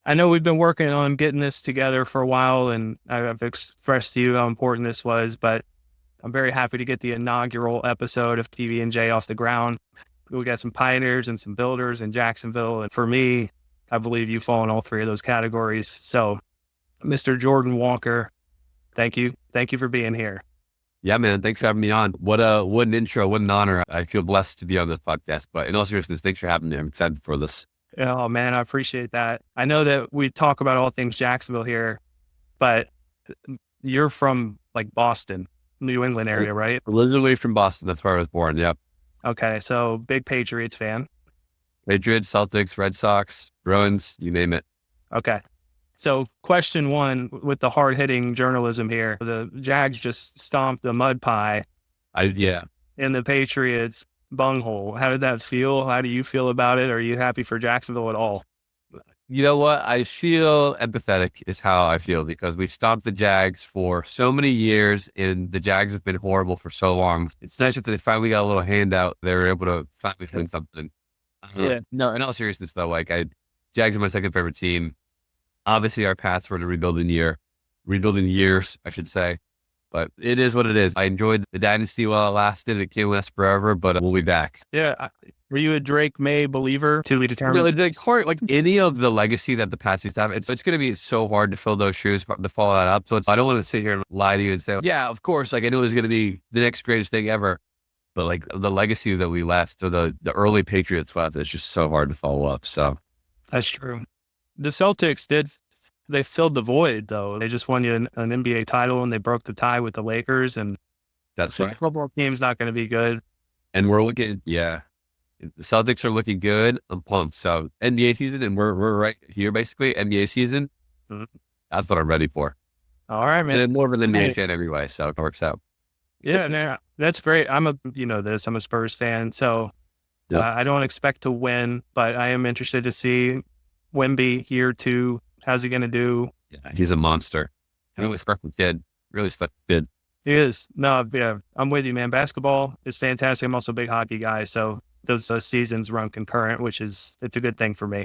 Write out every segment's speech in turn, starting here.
I know we've been working on getting this together for a while, and I've expressed to you how important this was, but I'm very happy to get the inaugural episode of PB&J off the ground. We got some pioneers and some builders in Jacksonville. And for me, I believe you fall in all three of those categories. So, Mr. Jordan Walker, thank you. Thank you for being here. Yeah, man. Thanks for having me on. What an intro. What an honor. I feel blessed to be on this podcast. But in all seriousness, thanks for having me. I'm excited for this. Oh, man, I appreciate that. I know that we talk about all things Jacksonville here, but you're from like Boston, New England area, right? Originally from Boston. That's where I was born. Yep. Okay. So big Patriots fan. Patriots, Celtics, Red Sox, Bruins, you name it. Okay. So question one, with the hard-hitting journalism here, the Jags just stomped a mud pie in the Patriots bunghole. How did that feel? How do you feel about it? Are you happy for Jacksonville at all? You know what? I feel empathetic is how I feel, because we've stomped the Jags for so many years and the Jags have been horrible for so long. It's nice that they finally got a little handout. They were able to finally win something. No, in all seriousness though, Jags are my second favorite team. Obviously, our paths were in a rebuilding years, I should say. But it is what it is. I enjoyed the dynasty while it lasted. It can't last forever, but we'll be back. Yeah. Were you a Drake May believer to be determined? Really, like any of the legacy that the Pats used to have, it's going to be so hard to fill those shoes, to follow that up. So I don't want to sit here and lie to you and say, yeah, of course, I knew it was going to be the next greatest thing ever. But like the legacy that we left, or the early Patriots left, it's just so hard to follow up. So that's true. The Celtics they filled the void though. They just won you an NBA title and they broke the tie with the Lakers, and that's right. The football team's not going to be good. And we're looking, the Celtics are looking good. I'm pumped. So NBA season, and we're right here basically. NBA season. Mm-hmm. That's what I'm ready for. All right, man. And more of an NBA fan anyway, so it works out. Yeah, that's great. I'm a Spurs fan, so I don't expect to win, but I am interested to see Wemby year 2. How's he going to do? Yeah, he's a monster. Really special kid. Really special kid. He is. No, yeah, I'm with you, man. Basketball is fantastic. I'm also a big hockey guy, so those seasons run concurrent, it's a good thing for me.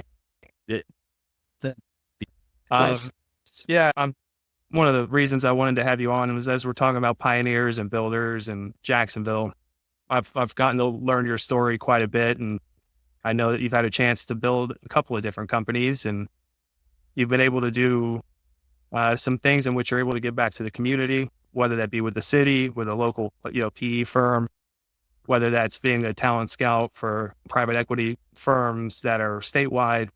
One of the reasons I wanted to have you on was, as we're talking about pioneers and builders and Jacksonville, I've gotten to learn your story quite a bit, and I know that you've had a chance to build a couple of different companies, and you've been able to do some things in which you're able to give back to the community, whether that be with the city, with a local, PE firm, whether that's being a talent scout for private equity firms that are statewide.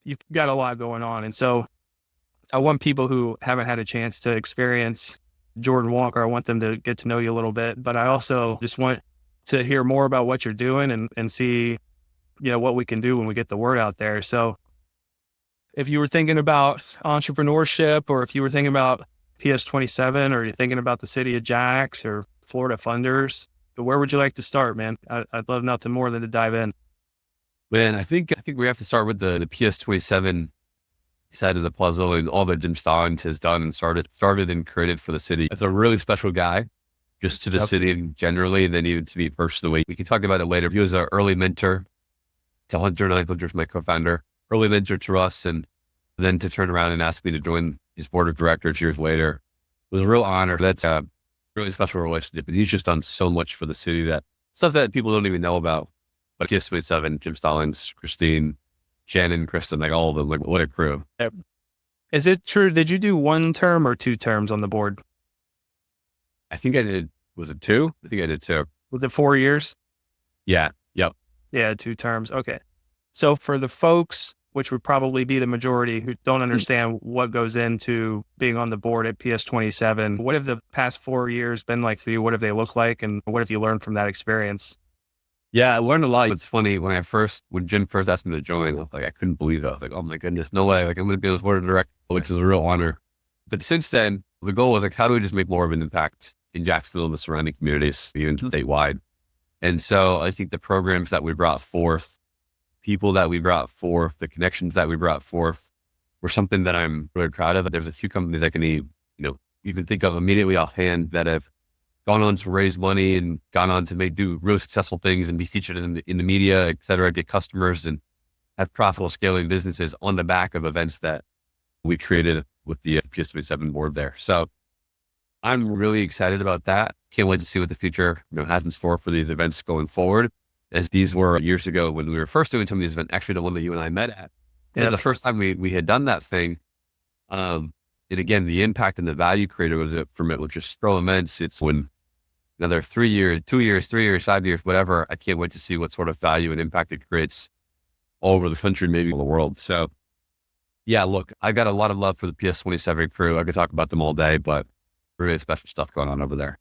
You've got a lot going on. And so I want people who haven't had a chance to experience Jordan Walker, I want them to get to know you a little bit, but I also just want to hear more about what you're doing and see, what we can do when we get the word out there. So if you were thinking about entrepreneurship, or if you were thinking about PS27, or you're thinking about the city of Jacks or Florida Funders, where would you like to start, man? I'd love nothing more than to dive in. Man, I think we have to start with the PS27 side of the puzzle, and all that Jim Stallings has done and started and created for the city. It's a really special guy, just to the city generally, and then even to me personally. We can talk about it later. He was an early mentor to Hunter, and Hunter's my co-founder. Early mentor to us, and then to turn around and ask me to join his board of directors years later was a real honor. That's a really special relationship, and he's just done so much for the city, that stuff that people don't even know about. But PS27, Jim Stallings, Christine, Shannon, Kristen, all of them, what a crew. Is it true? Did you do 1 term or 2 terms on the board? I think I did. Was it 2? I think I did 2. Was it 4 years? Yeah. Yep. Yeah, 2 terms. Okay. So for the folks, which would probably be the majority, who don't understand what goes into being on the board at PS27, what have the past 4 years been like for you? What have they looked like? And what have you learned from that experience? Yeah, I learned a lot. It's funny, when Jim first asked me to join, I couldn't believe it. I was like, oh my goodness, no way. I'm going to be on the board of directors, which is a real honor. But since then, the goal was how do we just make more of an impact in Jacksonville and the surrounding communities, even statewide? And so I think the programs that we brought forth, people that we brought forth, the connections that we brought forth were something that I'm really proud of. There's a few companies I can even think of immediately offhand that have gone on to raise money and gone on to do really successful things and be featured in the media, et cetera, get customers. And have profitable scaling businesses on the back of events that we created with the PS27 board there. So I'm really excited about that. Can't wait to see what the future has in store for these events going forward. As these were years ago when we were first doing some of these events, actually the one that you and I met at. It was the first time we had done that thing. And again, the impact and the value created from it was just so immense. It's when another 3 years, 2 years, 3 years, 5 years, whatever. I can't wait to see what sort of value and impact it creates all over the country, maybe all the world. So yeah, look, I got a lot of love for the PS27 crew. I could talk about them all day, but really special stuff going on over there.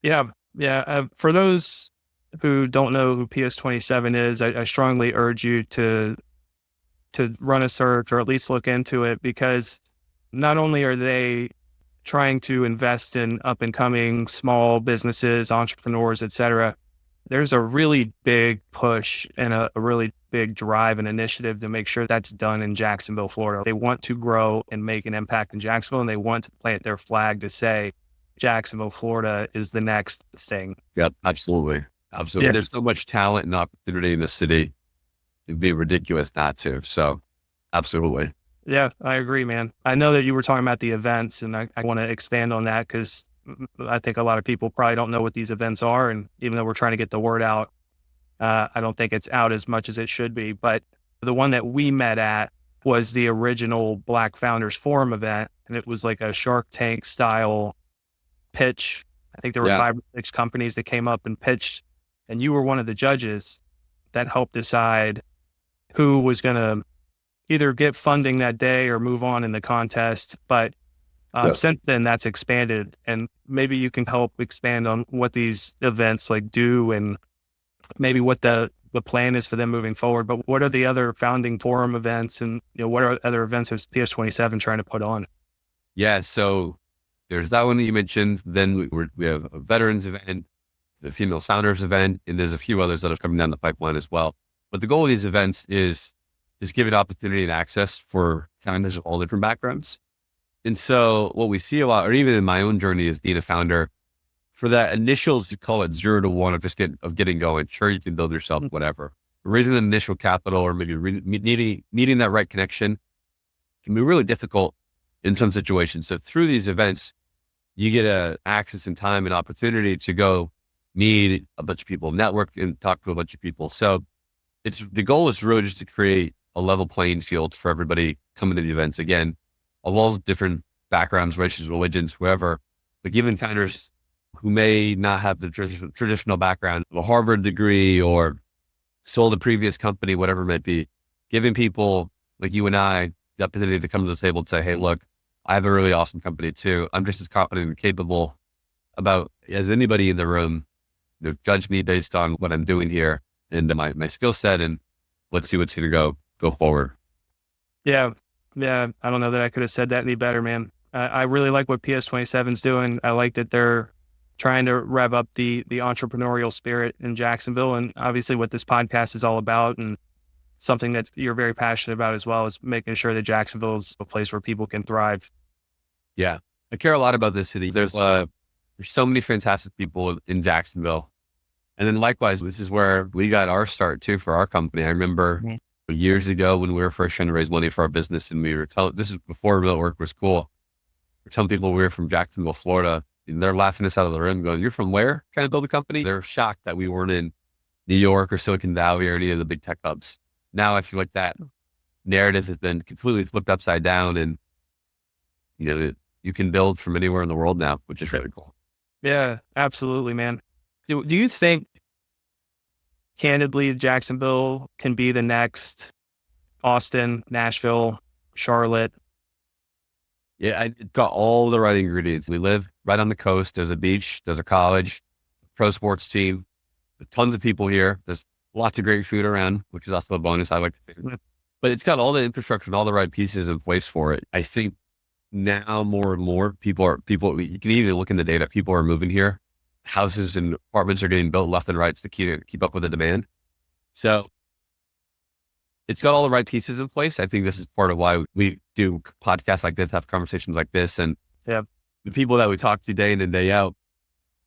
Yeah. Yeah. For those who don't know who PS27 is, I strongly urge you to run a search or at least look into it, because not only are they trying to invest in up and coming small businesses, entrepreneurs, et cetera, there's a really big push and a really big drive and initiative to make sure that's done in Jacksonville, Florida. They want to grow and make an impact in Jacksonville, and they want to plant their flag to say Jacksonville, Florida is the next thing. Yep, absolutely. Absolutely. Yeah. There's so much talent and opportunity in the city. It'd be ridiculous not to. So absolutely. Yeah, I agree, man. I know that you were talking about the events, and I want to expand on that because I think a lot of people probably don't know what these events are. And even though we're trying to get the word out, I don't think it's out as much as it should be. But the one that we met at was the original Black Founders Forum event. And it was like a Shark Tank style pitch. I think there were 5 or 6 companies that came up and pitched. And you were one of the judges that helped decide who was going to either get funding that day or move on in the contest. But since then, that's expanded. And maybe you can help expand on what these events like do and maybe what the plan is for them moving forward. But what are the other founding forum events, and what are other events is PS27 trying to put on? Yeah, so there's that one that you mentioned. Then we have a veterans event, the female founders event, and there's a few others that are coming down the pipeline as well. But the goal of these events is give it opportunity and access for founders of all different backgrounds. And so what we see a lot, or even in my own journey as being a founder, for that initial, you call it 0 to 1 of getting going. Sure, you can build yourself, whatever. Raising the initial capital or maybe needing that right connection can be really difficult in some situations. So through these events, you get access and time and opportunity to go meet a bunch of people, network and talk to a bunch of people. So the goal is really just to create a level playing field for everybody coming to the events. Again, of all different backgrounds, races, religions, whoever, but giving founders who may not have the traditional background, a Harvard degree or sold a previous company, whatever it might be, giving people like you and I the opportunity to come to the table and say, hey, look, I have a really awesome company too. I'm just as competent and capable about as anybody in the room. Judge me based on what I'm doing here and my skill set, and let's see what's going to go forward. Yeah. Yeah. I don't know that I could have said that any better, man. I really like what PS27's doing. I like that they're trying to rev up the entrepreneurial spirit in Jacksonville, and obviously what this podcast is all about, and something that you're very passionate about as well, is making sure that Jacksonville is a place where people can thrive. Yeah. I care a lot about this city. There's so many fantastic people in Jacksonville. And then likewise, this is where we got our start too for our company. I remember years ago when we were first trying to raise money for our business, and we were this is before remote work was cool. We're telling people we were from Jacksonville, Florida, and they're laughing us out of the room going, you're from where? Trying to build a company? They're shocked that we weren't in New York or Silicon Valley or any of the big tech hubs. Now I feel like that narrative has been completely flipped upside down, and you can build from anywhere in the world now, which is really cool. Yeah, absolutely, man. Do you think, candidly, Jacksonville can be the next Austin, Nashville, Charlotte? Yeah, it got all the right ingredients. We live right on the coast. There's a beach, there's a college, pro sports team, tons of people here. There's lots of great food around, which is also a bonus, I like to think. But it's got all the infrastructure and all the right pieces in place for it. I think now more and more people, you can even look in the data, people are moving here. Houses and apartments are getting built left and right to keep up with the demand. So it's got all the right pieces in place. I think this is part of why we do podcasts like this, have conversations like this, and the people that we talk to day in and day out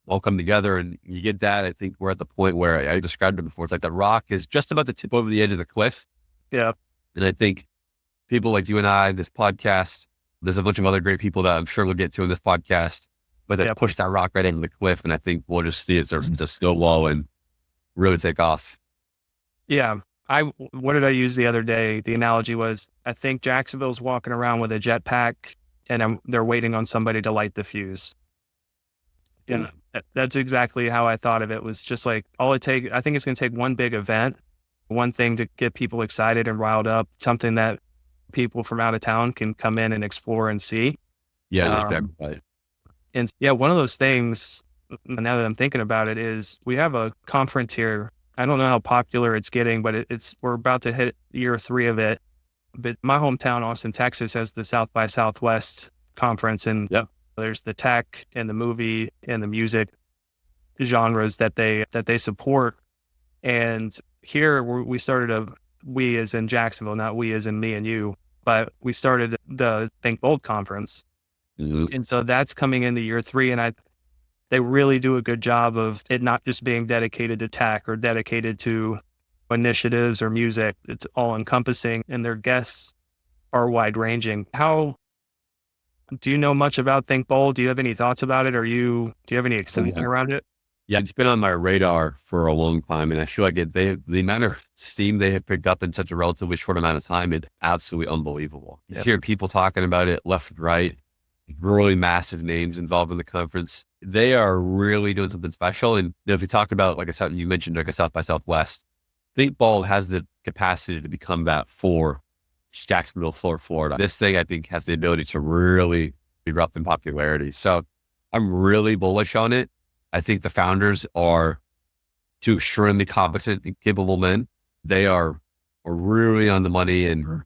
all come together, and you get that. I think we're at the point where I described it before. It's like the rock is just about to tip over the edge of the cliff, Yeah. And I think people like you and I, this podcast, there's a bunch of other great people that I'm sure we'll get to in this podcast, but they push that rock right into the cliff. And I think we'll just see it start to snowball and really take off. Yeah. What did I use the other day? The analogy was, I think Jacksonville's walking around with a jetpack and they're waiting on somebody to light the fuse. And that's exactly how I thought of it. Was just like, I think it's going to take one big event, one thing to get people excited and riled up, something that people from out of town can come in and explore and see. Yeah, exactly. Right. And yeah, one of those things, now that I'm thinking about it, is we have a conference here. I don't know how popular it's getting, but we're about to hit year 3 of it. But my hometown, Austin, Texas, has the South by Southwest conference, and there's the tech and the movie and the music genres that they support. And here we started we as in Jacksonville, not we as in me and you, but we started the Think Bold conference. Mm-hmm. And so that's coming into year 3. And they really do a good job of it not just being dedicated to tech or dedicated to initiatives or music. It's all encompassing, and their guests are wide ranging. Do you know much about Think Bold? Do you have any thoughts about it? Do you have any excitement around it? Yeah, it's been on my radar for a long time, and I feel like the amount of steam they have picked up in such a relatively short amount of time is absolutely unbelievable. You hear people talking about it left and right, really massive names involved in the conference. They are really doing something special. And if you talk about, like I said, you mentioned like a South by Southwest, Think Bold has the capacity to become that for Jacksonville, Florida. This thing, I think, has the ability to really erupt in popularity. So I'm really bullish on it. I think the founders are 2 extremely competent and capable men. They are really on the money. And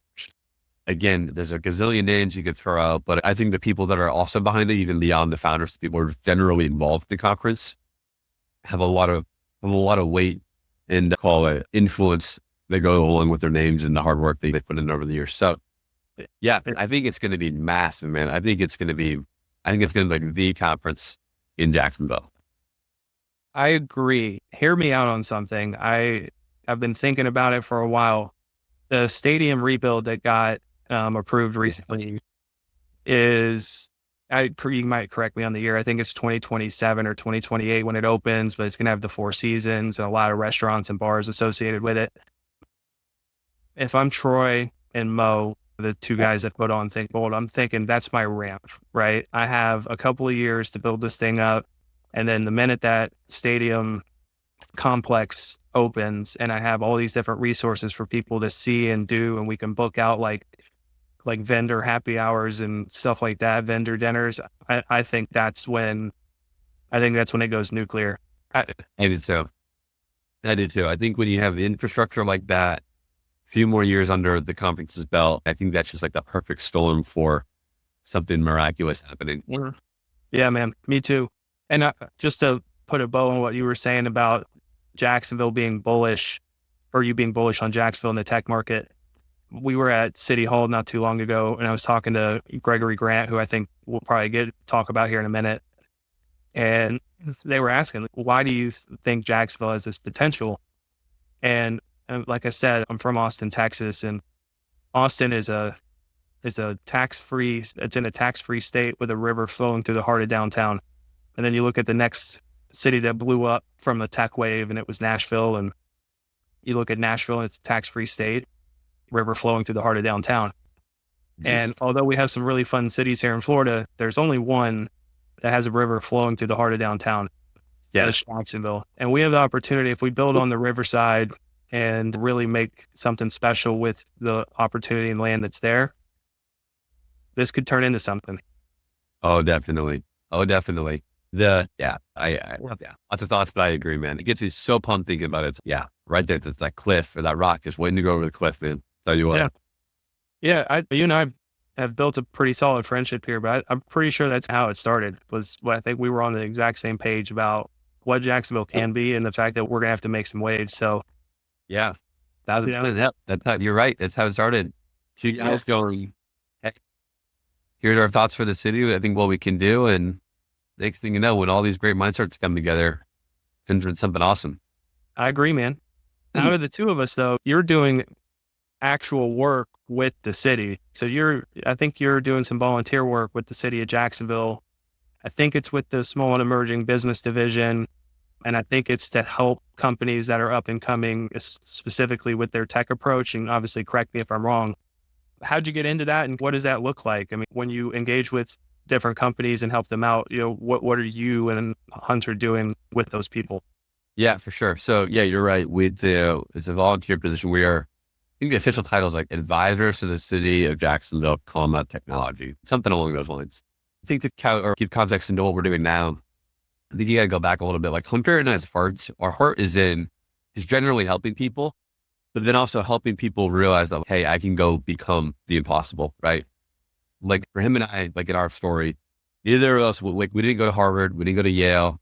again, there's a gazillion names you could throw out, but I think the people that are also behind it, even beyond the founders, people who are generally involved in the conference, have a lot of weight and call it influence. They go along with their names and the hard work they put in over the years. So yeah, I think it's going to be massive, man. I think it's going to be like the conference in Jacksonville. I agree. Hear me out on something. I've been thinking about it for a while. The stadium rebuild that got approved recently is, you might correct me on the year, I think it's 2027 or 2028 when it opens, but it's going to have the 4 seasons and a lot of restaurants and bars associated with it. If I'm Troy and Mo, the 2 guys that put on Think Bold, I'm thinking that's my ramp, right? I have a couple of years to build this thing up. And then the minute that stadium complex opens and I have all these different resources for people to see and do, and we can book out like vendor happy hours and stuff like that, vendor dinners, I think that's when it goes nuclear. I did too. I think when you have the infrastructure like that, a few more years under the conference's belt, I think that's just like the perfect storm for something miraculous happening. Yeah, man, me too. And just to put a bow on what you were saying about Jacksonville being bullish, or you being bullish on Jacksonville in the tech market, we were at City Hall not too long ago, and I was talking to Gregory Grant, who I think we'll probably talk about here in a minute. And they were asking, why do you think Jacksonville has this potential? And like I said, I'm from Austin, Texas, and Austin is it's in a tax-free state with a river flowing through the heart of downtown. And then you look at the next city that blew up from a tech wave, and it was Nashville. And you look at Nashville, and it's a tax-free state, river flowing through the heart of downtown. And although we have some really fun cities here in Florida, there's only one that has a river flowing through the heart of downtown. Yeah, it's Jacksonville. And we have the opportunity, if we build on the riverside and really make something special with the opportunity and land that's there, this could turn into something. Oh, definitely. Lots of thoughts, but I agree, man. It gets me so pumped thinking about it. Yeah, right there, that's that cliff or that rock just waiting to go over the cliff, man. Tell you what. Yeah. You and I have built a pretty solid friendship here, but I'm pretty sure that's how it started. I think we were on the exact same page about what Jacksonville can be and the fact that we're gonna have to make some waves. So, yeah, you're right. That's how it started. 2 guys going, hey, here's our thoughts for the city. I think what we can do, and next thing you know, when all these great minds start to come together, it's something awesome. I agree, man. Out of the 2 of us, though, you're doing actual work with the city. So I think you're doing some volunteer work with the city of Jacksonville. I think it's with the small and emerging business division. And I think it's to help companies that are up and coming, specifically with their tech approach. And obviously, correct me if I'm wrong. How'd you get into that, and what does that look like? I mean, when you engage with different companies and help them out, what are you and Hunter doing with those people? Yeah, for sure. So yeah, you're right. It's a volunteer position. We are, I think the official title is like advisors to the city of Jacksonville, technology, something along those lines. I think to give context into what we're doing now, I think you got to go back a little bit. Like Hunter and I's our heart is generally helping people, but then also helping people realize that, hey, I can go become the impossible, right? Like for him and I, like in our story, neither of us, we didn't go to Harvard, we didn't go to Yale,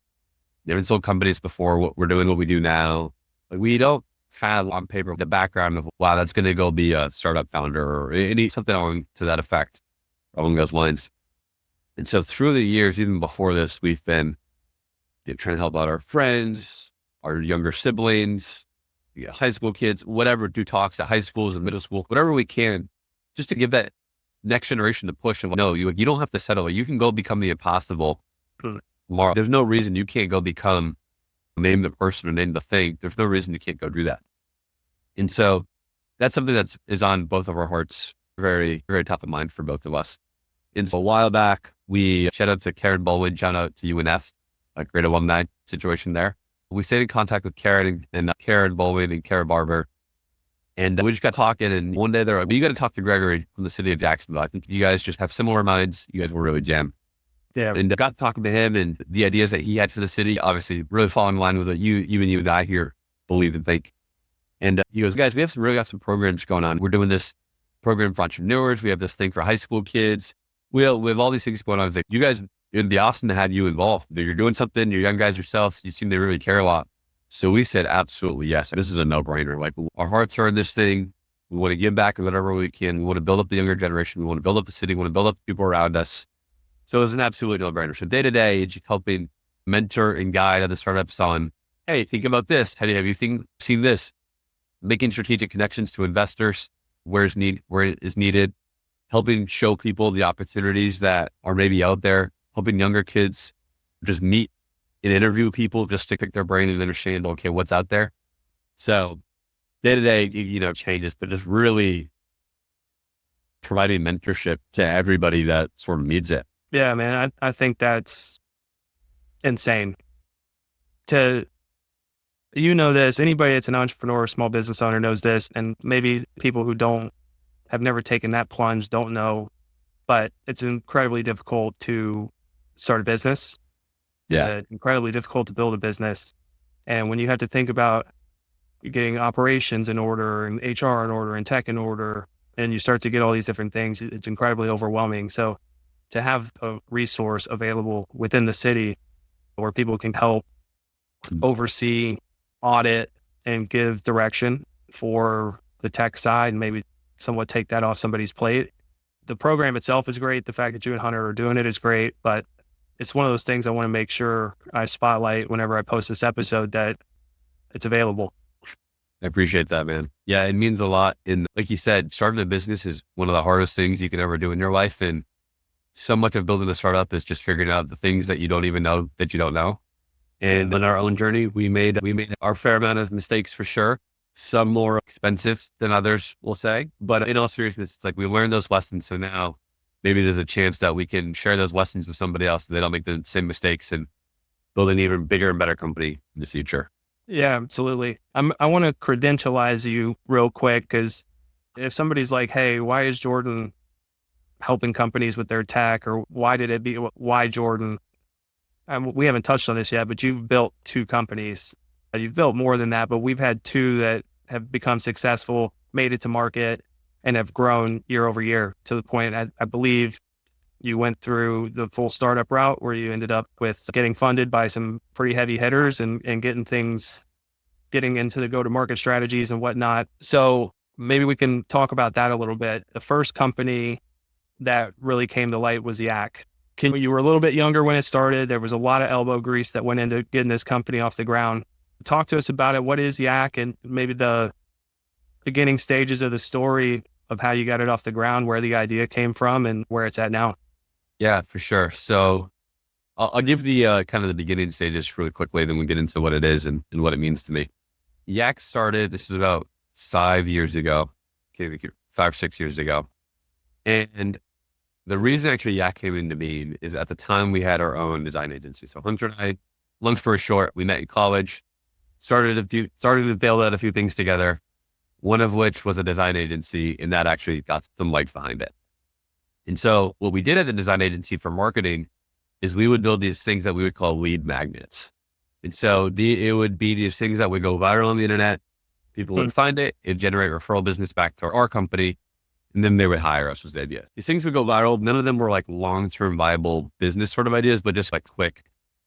never sold companies before. We're doing what we do now. Like we don't have on paper the background of, wow, that's going to go be a startup founder or something along to that effect, along those lines. And so through the years, even before this, we've been trying to help out our friends, our younger siblings, high school kids, whatever, do talks at high schools and middle school, whatever we can, just to give that next generation to push. And no, you don't have to settle. You can go become the impossible tomorrow. There's no reason you can't go name the person or name the thing. There's no reason you can't go do that. And so that's something that is on both of our hearts, very, very top of mind for both of us. And so a while back, we shout out to Karen Baldwin, shout out to UNS, a great alumni situation there. We stayed in contact with Karen and Karen Baldwin and Karen Barber. And we just got talking, and one day they're like, you got to talk to Gregory from the city of Jacksonville. I think you guys just have similar minds. You guys will really jam. Yeah. And got talking to him and the ideas that he had for the city, obviously really falling in line with what you and I here believe and think. And he goes, guys, we have got some programs going on. We're doing this program for entrepreneurs. We have this thing for high school kids. We have all these things going on. Like, you guys, it'd be awesome to have you involved. You're doing something, you're young guys yourself. You seem to really care a lot. So we said, absolutely, yes. This is a no-brainer. Like, our hearts are in this thing. We want to give back whatever we can. We want to build up the younger generation. We want to build up the city. We want to build up the people around us. So it's an absolute no-brainer. So day to day, it's helping mentor and guide other startups on, hey, think about this. Have you seen this? Making strategic connections to investors where it is needed, helping show people the opportunities that are maybe out there, helping younger kids just meet and interview people just to pick their brain and understand, okay, what's out there. So day to day, changes, but just really providing mentorship to everybody that sort of needs it. Yeah, man, I think that's insane. This, anybody that's an entrepreneur, small business owner knows this, and maybe people who have never taken that plunge don't know, but it's incredibly difficult to start a business. Yeah. Incredibly difficult to build a business. And when you have to think about getting operations in order and HR in order and tech in order, and you start to get all these different things, it's incredibly overwhelming. So to have a resource available within the city where people can help oversee, audit, and give direction for the tech side and maybe somewhat take that off somebody's plate. The program itself is great. The fact that you and Hunter are doing it is great, but it's one of those things I want to make sure I spotlight whenever I post this episode, that it's available. I appreciate that, man. Yeah, it means a lot. And like you said, starting a business is one of the hardest things you can ever do in your life. And so much of building a startup is just figuring out the things that you don't even know that you don't know. And in our own journey, we made our fair amount of mistakes for sure. Some more expensive than others, we'll say. But in all seriousness, it's like we learned those lessons. So now maybe there's a chance that we can share those lessons with somebody else so they don't make the same mistakes and build an even bigger and better company in the future. Yeah, absolutely. I want to credentialize you real quick, because if somebody's like, hey, why is Jordan helping companies with their tech, or why Jordan? We haven't touched on this yet, but you've built 2 companies. You've built more than that, but we've had 2 that have become successful, made it to market, and have grown year over year to the point, I believe you went through the full startup route where you ended up with getting funded by some pretty heavy hitters and getting into the go-to-market strategies and whatnot. So maybe we can talk about that a little bit. The first company that really came to light was YAC. You were a little bit younger when it started. There was a lot of elbow grease that went into getting this company off the ground. Talk to us about it. What is YAC, and maybe the beginning stages of the story of how you got it off the ground, where the idea came from and where it's at now. Yeah, for sure. So I'll give the kind of the beginning stages really quickly, then we get into what it is and what it means to me. YAC started, this is about 5 years ago, okay, 5, 6 years ago. And the reason actually YAC came into being is at the time we had our own design agency. So Hunter and I, long story short, we met in college, started to build out a few things together, one of which was a design agency, and that actually got some light behind it. And so what we did at the design agency for marketing is we would build these things that we would call lead magnets. And so it would be these things that would go viral on the internet. People would find it, it'd generate referral business back to our company, and then they would hire us was the idea. These things would go viral. None of them were like long-term viable business sort of ideas, but just like quick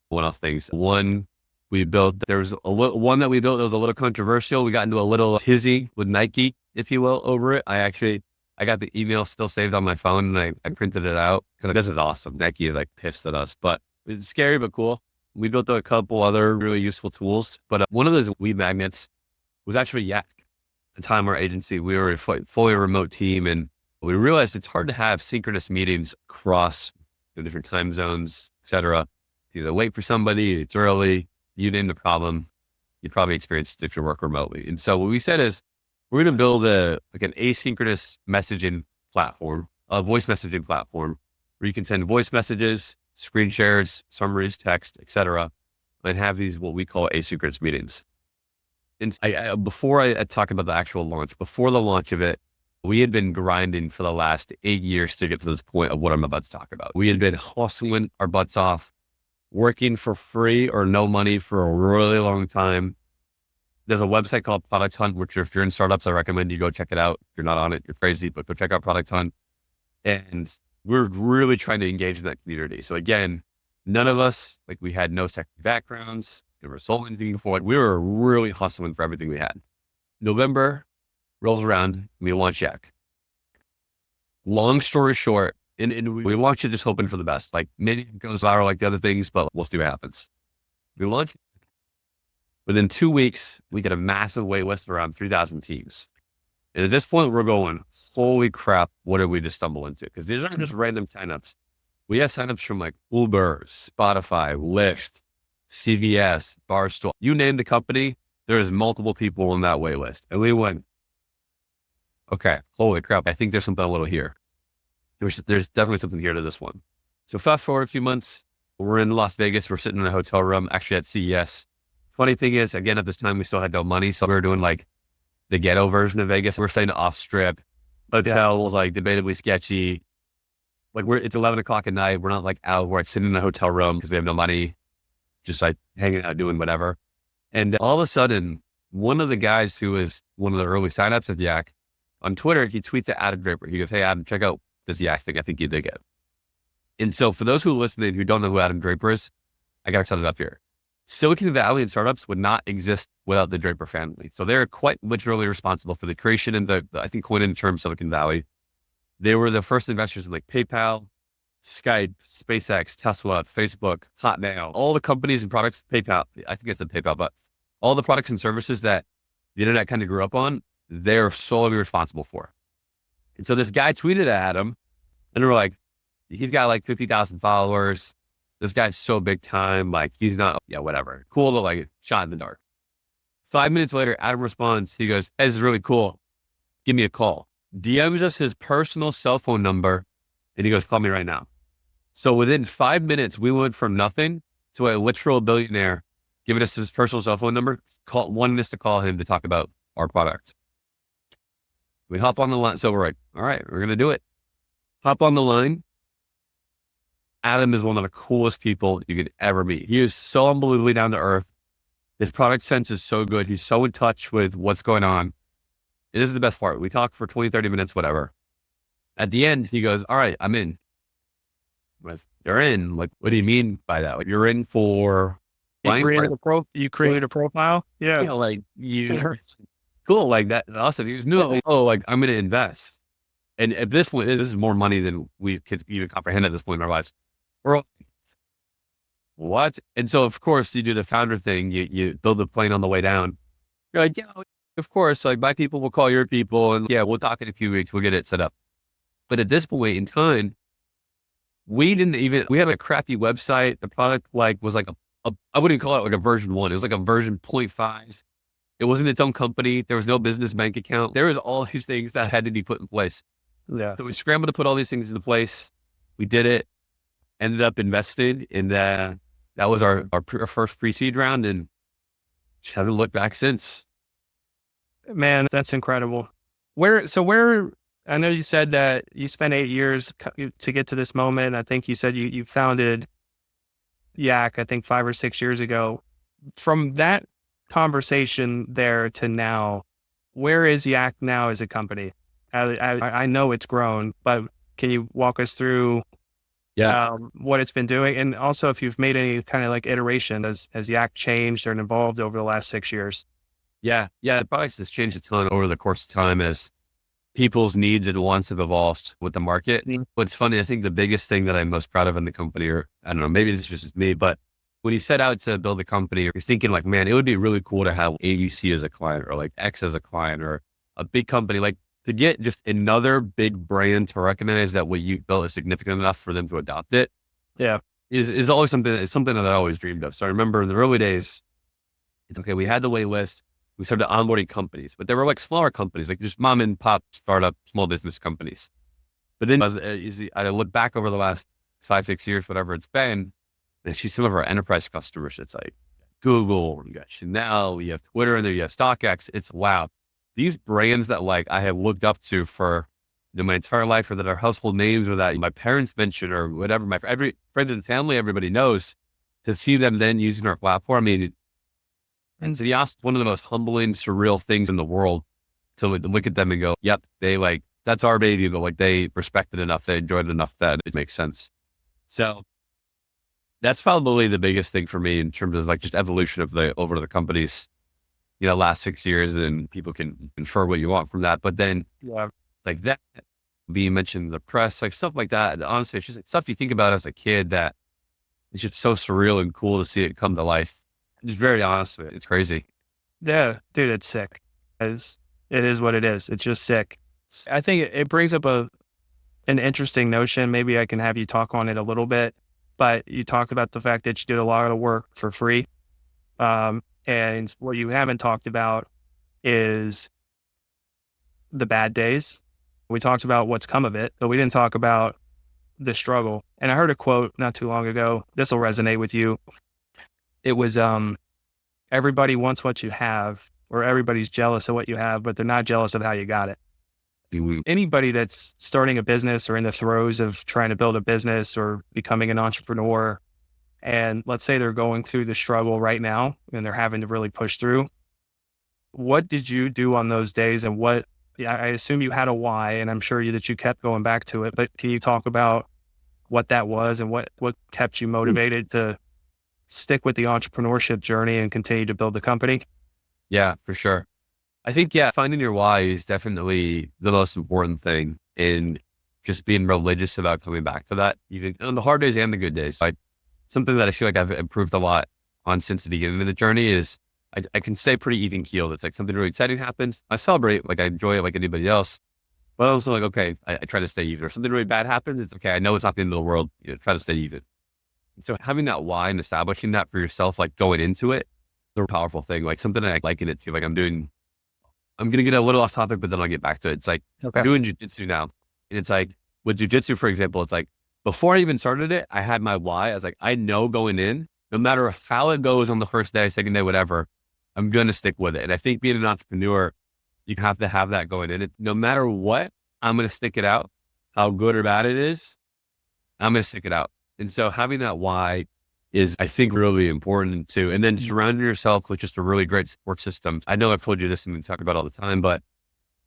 one-off things. One we built, there was one that we built that was a little controversial. We got into a little tizzy with Nike, if you will, over it. I got the email still saved on my phone, and I printed it out because this is awesome. Nike is like pissed at us, but it's scary, but cool. We built a couple other really useful tools, but one of those lead magnets was actually YAC. At the time, our agency, we were a fully remote team, and we realized it's hard to have synchronous meetings across different time zones, et cetera. You either wait for somebody, it's early, you name the problem, you probably experienced it if you work remotely. And so what we said is, we're going to build an asynchronous messaging platform, a voice messaging platform, where you can send voice messages, screen shares, summaries, text, et cetera, and have these, what we call asynchronous meetings. And before I talk about the actual launch, before the launch of it, we had been grinding for the last 8 years to get to this point of what I'm about to talk about. We had been hustling our butts off, working for free or no money for a really long time. There's a website called Product Hunt, which if you're in startups, I recommend you go check it out. If you're not on it, you're crazy, but go check out Product Hunt. And we're really trying to engage in that community. So again, none of us, we had no tech backgrounds, never sold anything before. We were really hustling for everything we had. November rolls around, and we launch YAC. Long story short, and we launch it just hoping for the best. Maybe it goes viral like the other things, but we'll see what happens. We launch. Within 2 weeks, we get a massive wait list of around 3,000 teams. And at this point, we're going, holy crap, what did we just stumble into? Because these aren't just random signups. We have signups from Uber, Spotify, Lyft, CVS, Barstool. You name the company, there's multiple people on that wait list. And we went, okay, holy crap, I think there's something a little here. There's definitely something here to this one. So fast forward a few months, we're in Las Vegas. We're sitting in a hotel room, actually at CES. Funny thing is, again, at this time, we still had no money. So we were doing the ghetto version of Vegas. We're staying off strip. Hotels, debatably sketchy. It's 11 o'clock at night. We're not out. We're sitting in a hotel room because we have no money, just hanging out, doing whatever. And all of a sudden, one of the guys who was one of the early signups at YAC on Twitter, he tweets at Adam Draper. He goes, "Hey, Adam, check out this YAC thing. I think you dig it." And so for those who are listening who don't know who Adam Draper is, I got to set it up here. Silicon Valley and startups would not exist without the Draper family. So they're quite literally responsible for the creation and I think coined in the term Silicon Valley. They were the first investors in PayPal, Skype, SpaceX, Tesla, Facebook, Hotmail, all the companies and products, PayPal, I think it's the PayPal, but all the products and services that the internet kind of grew up on, they're solely responsible for. And so this guy tweeted at Adam, and they were he's got 50,000 followers. This guy's so big time. He's not, whatever. Cool, but shot in the dark. 5 minutes later, Adam responds. He goes, "Hey, this is really cool. Give me a call." DMs us his personal cell phone number. And he goes, "Call me right now." So within 5 minutes, we went from nothing to a literal billionaire giving us his personal cell phone number, wanting us to call him to talk about our product. We hop on the line. So we're all right, we're going to do it. Hop on the line. Adam is one of the coolest people you could ever meet. He is so unbelievably down to earth. His product sense is so good. He's so in touch with what's going on. It is the best part. We talk for 20, 30 minutes, whatever. At the end, he goes, "All right, I'm in." "You're in? What do you mean by that? You're in for..." You created a profile? Yeah. Cool, that. Awesome. He was new. I'm going to invest. And at this point, this is more money than we could even comprehend at this point in our lives. We're all, what? And so, of course, you do the founder thing. You build the plane on the way down. You're of course, like my people will call your people and yeah, we'll talk in a few weeks. We'll get it set up. But at this point in time, we had a crappy website. The product like was like I wouldn't call it like a version 1. It was like a version 0.5. It wasn't its own company. There was no business bank account. There was all these things that had to be put in place. Yeah. So we scrambled to put all these things into place. We did it, ended up invested in that. That was our first pre-seed round, and just haven't looked back since. Man, that's incredible. I know you said that you spent 8 years to get to this moment. I think you said you founded YAC, I think 5 or 6 years ago. From that conversation there to now, where is YAC now as a company? I know it's grown, but can you walk us through what it's been doing? And also if you've made any kind of like iteration as YAC changed or evolved over the last 6 years? Yeah. The product has changed a ton over the course of time as people's needs and wants have evolved with the market. Mm-hmm. What's funny, I think the biggest thing that I'm most proud of in the company, or I don't know, maybe this is just me, but when you set out to build a company, you're thinking like, man, it would be really cool to have ABC as a client or like X as a client or a big company, like to get just another big brand to recognize that what you built is significant enough for them to adopt it. Yeah. Is always something that I always dreamed of. So I remember in the early days, it's okay. We had the wait list. We started onboarding companies, but they were like smaller companies, like just mom and pop startup, small business companies. But then as I look back over the last 5, 6 years, whatever it's been, and I see some of our enterprise customers. It's like Google, you got Chanel, you have Twitter, and there you have StockX. It's wow. These brands that like I have looked up to for my entire life, or that are household names, or that my parents mention, or whatever, every friends and family, everybody knows, to see them then using our platform. I mean, and so it's one of the most humbling, surreal things in the world to look at them and go, yep, they like, that's our baby, but like they respect it enough, they enjoyed it enough that it makes sense. So that's probably the biggest thing for me in terms of like just evolution of over the companies, last 6 years, and people can infer what you want from that. But then like that, you mentioned the press, like stuff like that. And honestly, it's just like stuff you think about as a kid that it's just so surreal and cool to see it come to life. Just very honest with it. It's crazy. Yeah, dude, it's sick. It is what it is. It's just sick. I think it brings up an interesting notion. Maybe I can have you talk on it a little bit, but you talked about the fact that you did a lot of the work for free. And what you haven't talked about is the bad days. We talked about what's come of it, but we didn't talk about the struggle. And I heard a quote not too long ago. This will resonate with you. It was, everybody wants what you have, or everybody's jealous of what you have, but they're not jealous of how you got it. Anybody that's starting a business or in the throes of trying to build a business or becoming an entrepreneur, and let's say they're going through the struggle right now and they're having to really push through. What did you do on those days? And I assume you had a why, and I'm sure that you kept going back to it, but can you talk about what that was and what kept you motivated to stick with the entrepreneurship journey and continue to build the company? Yeah, for sure. I think, finding your why is definitely the most important thing, and just being religious about coming back to that, even on the hard days and the good days. Something that I feel like I've improved a lot on since the beginning of the journey is I can stay pretty even keeled. It's like something really exciting happens, I celebrate, like I enjoy it like anybody else, but also like, okay, I try to stay even. Or something really bad happens, it's okay, I know it's not the end of the world, try to stay even. So having that why and establishing that for yourself, like going into it, is a powerful thing. Like something I like in it too. Like I'm going to get a little off topic, but then I'll get back to it. It's like, I'm doing jujitsu now. And it's like with jujitsu, for example, it's like before I even started it, I had my why. I was like, I know going in, no matter how it goes on the first day, second day, whatever, I'm going to stick with it. And I think being an entrepreneur, you have to have that going in. No matter what, I'm going to stick it out. How good or bad it is, I'm going to stick it out. And so having that why is, I think, really important too. And then surrounding yourself with just a really great support system. I know I've told you this and we talk about it all the time, but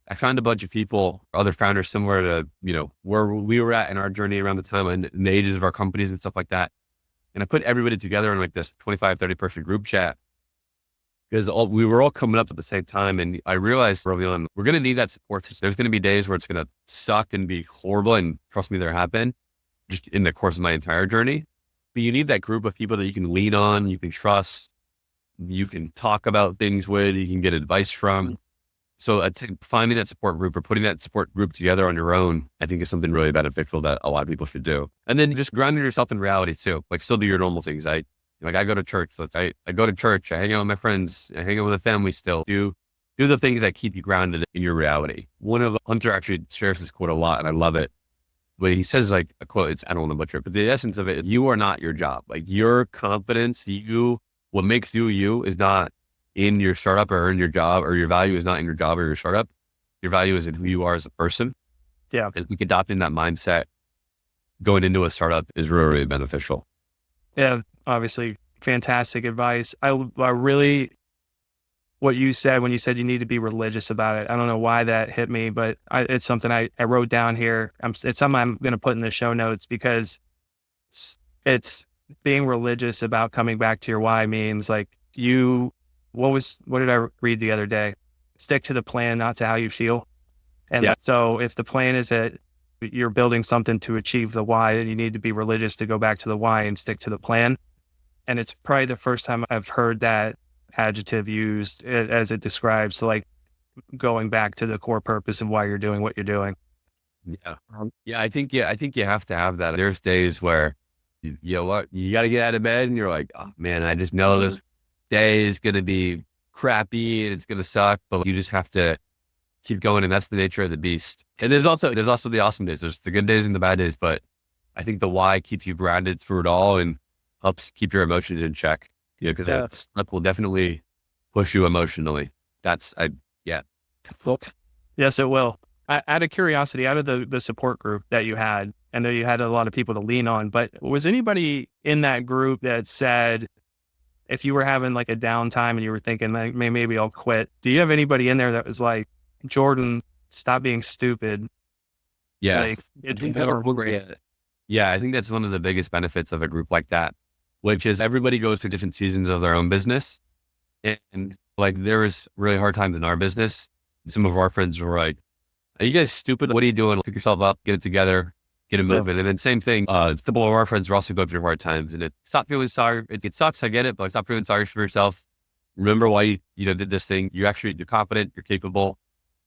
I found a bunch of people, other founders similar to, where we were at in our journey around the time and the ages of our companies and stuff like that. And I put everybody together in like this 25, 30 person group chat, because we were all coming up at the same time. And I realized early on, we're going to need that support system. There's going to be days where it's going to suck and be horrible. And trust me, there have been, just in the course of my entire journey. But you need that group of people that you can lean on, you can trust, you can talk about things with, you can get advice from. So I think finding that support group or putting that support group together on your own, I think is something really beneficial that a lot of people should do. And then just grounding yourself in reality too, like still do your normal things. I go to church. I go to church. I hang out with my friends. I hang out with the family still. Do the things that keep you grounded in your reality. One of Hunter actually shares this quote a lot and I love it. But he says like a quote, I don't want to butcher it, but the essence of it is you are not your job. Like your confidence, what makes you is not in your startup or in your job, or your value is not in your job or your startup. Your value is in who you are as a person. Yeah. And we can adopt in that mindset going into a startup is really, really beneficial. Yeah. Obviously fantastic advice. I really, what you said when you said you need to be religious about it. I don't know why that hit me, but it's something I wrote down here. It's something I'm going to put in the show notes because it's being religious about coming back to your why means like what did I read the other day? Stick to the plan, not to how you feel. And so if the plan is that you're building something to achieve the why, then you need to be religious to go back to the why and stick to the plan. And it's probably the first time I've heard that adjective used as it describes like going back to the core purpose of why you're doing what you're doing. Yeah. I think you have to have that. There's days where you know what, you got to get out of bed and you're like, oh man, I just know this day is going to be crappy and it's going to suck, but you just have to keep going. And that's the nature of the beast. And there's also the awesome days. There's the good days and the bad days, but I think the why keeps you grounded through it all and helps keep your emotions in check. Yeah. Cause that will definitely push you emotionally. Yes, it will. Out of curiosity, out of the support group that you had, I know you had a lot of people to lean on, but was anybody in that group that said, if you were having like a downtime and you were thinking like, maybe I'll quit, do you have anybody in there that was like, Jordan, stop being stupid? Yeah. Like, I think that's one of the biggest benefits of a group like that, which is everybody goes through different seasons of their own business. And like, there was really hard times in our business. Some of our friends were like, are you guys stupid? What are you doing? Pick yourself up, get it together, get it moving. And then same thing, a couple of our friends were also going through hard times and stop feeling sorry. It sucks. I get it, but stop feeling sorry for yourself. Remember why you did this thing. You're confident, you're capable,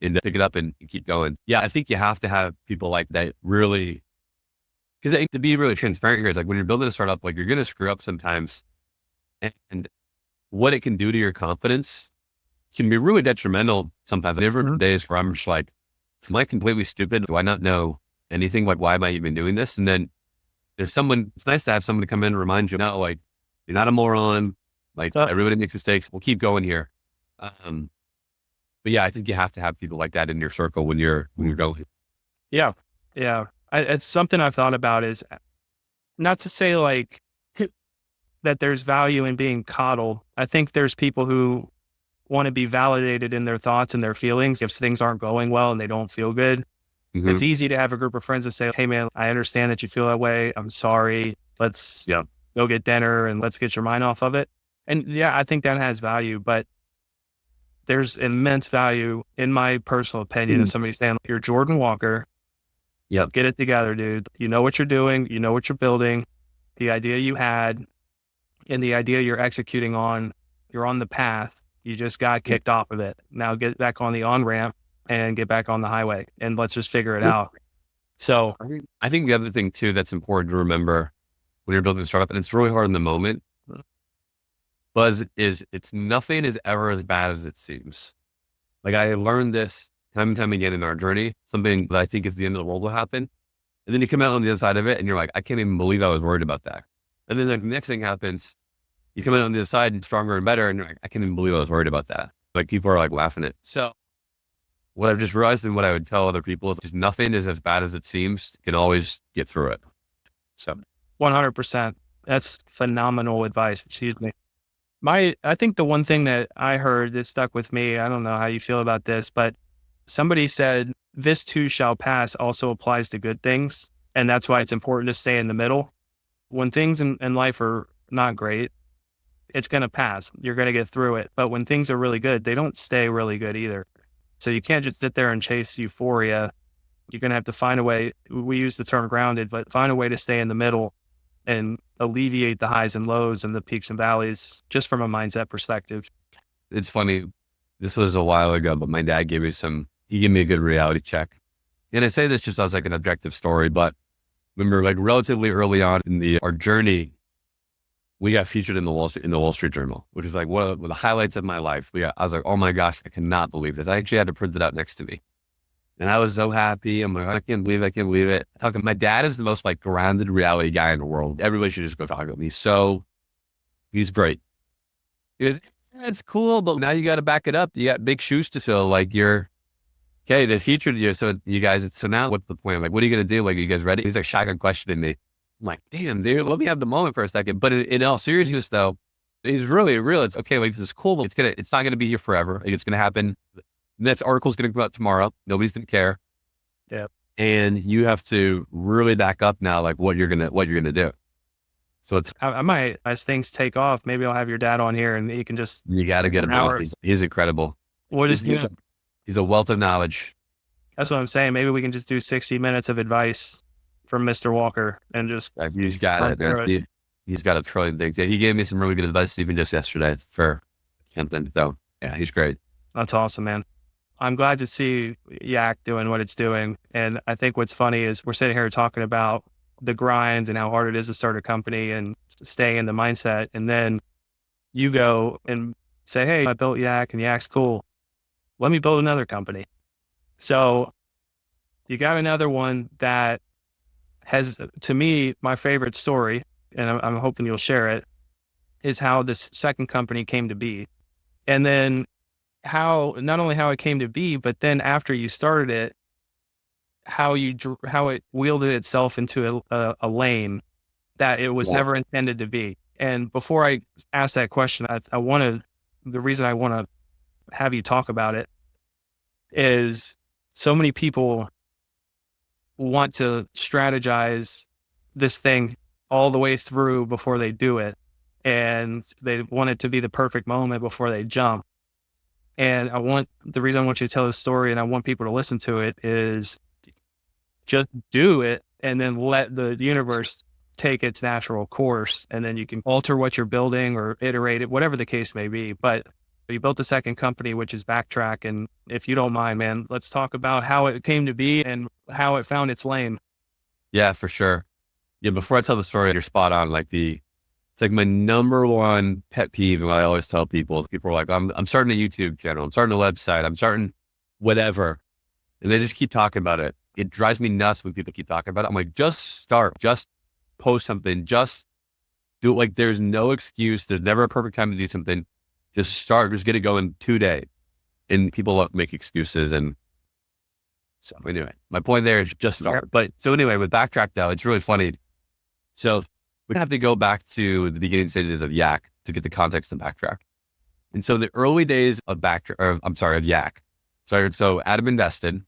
and pick it up and keep going. Yeah. I think you have to have people like that really, because to be really transparent here, it's like when you're building a startup, like you're going to screw up sometimes, and what it can do to your confidence can be really detrimental sometimes. There are days where I'm just like, am I completely stupid? Do I not know anything? Like, why am I even doing this? And then it's nice to have someone to come in and remind you, no, like, you're not a moron. Like, everybody makes mistakes. We'll keep going here. But yeah, I think you have to have people like that in your circle when you're going. Yeah. Yeah. It's something I've thought about is not to say like that there's value in being coddled. I think there's people who want to be validated in their thoughts and their feelings. If things aren't going well and they don't feel good, it's easy to have a group of friends that say, hey man, I understand that you feel that way. I'm sorry. Let's go get dinner and let's get your mind off of it. And yeah, I think that has value, but there's immense value in my personal opinion of somebody saying, you're Jordan Walker. Get it together, dude. You know what you're doing. You know what you're building. The idea you had and the idea you're executing on, you're on the path. You just got kicked off of it. Now get back on the on-ramp and get back on the highway and let's just figure it out. So I think the other thing too, that's important to remember when you're building a startup, and it's really hard in the moment, but it's nothing is ever as bad as it seems. Like I learned this time and time again in our journey, something that I think is the end of the world will happen. And then you come out on the other side of it and you're like, I can't even believe I was worried about that. And then the next thing happens, you come out on the other side stronger and better. And you're like, I can't even believe I was worried about that. Like people are like laughing at it. So what I've just realized and what I would tell other people is nothing is as bad as it seems. You can always get through it. So 100%. That's phenomenal advice. Excuse me. I think the one thing that I heard that stuck with me, I don't know how you feel about this, but somebody said, this too shall pass also applies to good things. And that's why it's important to stay in the middle. When things in life are not great, it's going to pass. You're going to get through it. But when things are really good, they don't stay really good either. So you can't just sit there and chase euphoria. You're going to have to find a way. We use the term grounded, but find a way to stay in the middle and alleviate the highs and lows and the peaks and valleys just from a mindset perspective. It's funny. this was a while ago, but my dad gave me he gave me a good reality check. And I say this just as like an objective story, but remember like relatively early on in our journey, we got featured in the Wall Street Journal, which is like one of the highlights of my life. I was like, oh my gosh, I cannot believe this. I actually had to print it out next to me. And I was so happy. I'm like, I can't believe it. My dad is the most like grounded reality guy in the world. Everybody should just go talk to him. He's great. He goes, yeah, it's cool, but now you got to back it up. You got big shoes to fill. Like okay, they featured you. So you guys, so now what's the point? Like, what are you going to do? Like, are you guys ready? He's like shotgun questioning me. I'm like, damn, dude, let me have the moment for a second. But in all seriousness though, he's really real. It's okay. Like, this is cool, but it's not going to be here forever. Like, it's going to happen. The next article's going to come out tomorrow. Nobody's going to care. Yeah. And you have to really back up now, like what you're going to do. So I might, as things take off, maybe I'll have your dad on here and he can just, you got to get him out. He's incredible. He's a wealth of knowledge. That's what I'm saying. Maybe we can just do 60 minutes of advice from Mr. Walker and just. He's got it. He's got a trillion things. He gave me some really good advice even just yesterday for something. So yeah, he's great. That's awesome, man. I'm glad to see YAC doing what it's doing. And I think what's funny is we're sitting here talking about the grinds and how hard it is to start a company and stay in the mindset. And then you go and say, hey, I built YAC and YAC's cool. Let me build another company. So you got another one that has, to me, my favorite story, and I'm hoping you'll share it, is how this second company came to be. And then not only how it came to be, but then after you started it, how it wielded itself into a lane that it was never intended to be. And before I ask that question, the reason I want to have you talk about it is so many people want to strategize this thing all the way through before they do it. And they want it to be the perfect moment before they jump. And the reason I want you to tell this story and I want people to listen to it is just do it and then let the universe take its natural course. And then you can alter what you're building or iterate it, whatever the case may be. But you built a second company, which is Backtrack. And if you don't mind, man, let's talk about how it came to be and how it found its lane. Yeah, for sure. Yeah. Before I tell the story, you're spot on. It's like my number one pet peeve. And I always tell people are like, I'm starting a YouTube channel. I'm starting a website. I'm starting whatever. And they just keep talking about it. It drives me nuts when people keep talking about it. I'm like, just start, just post something, just do it. Like, there's no excuse. There's never a perfect time to do something. Just start, just get it going today. And people love to make excuses. And so anyway, my point there is just start. But so anyway, with Backtrack though, it's really funny. So we have to go back to the beginning stages of YAC to get the context of Backtrack. And so the early days of YAC. So Adam invested.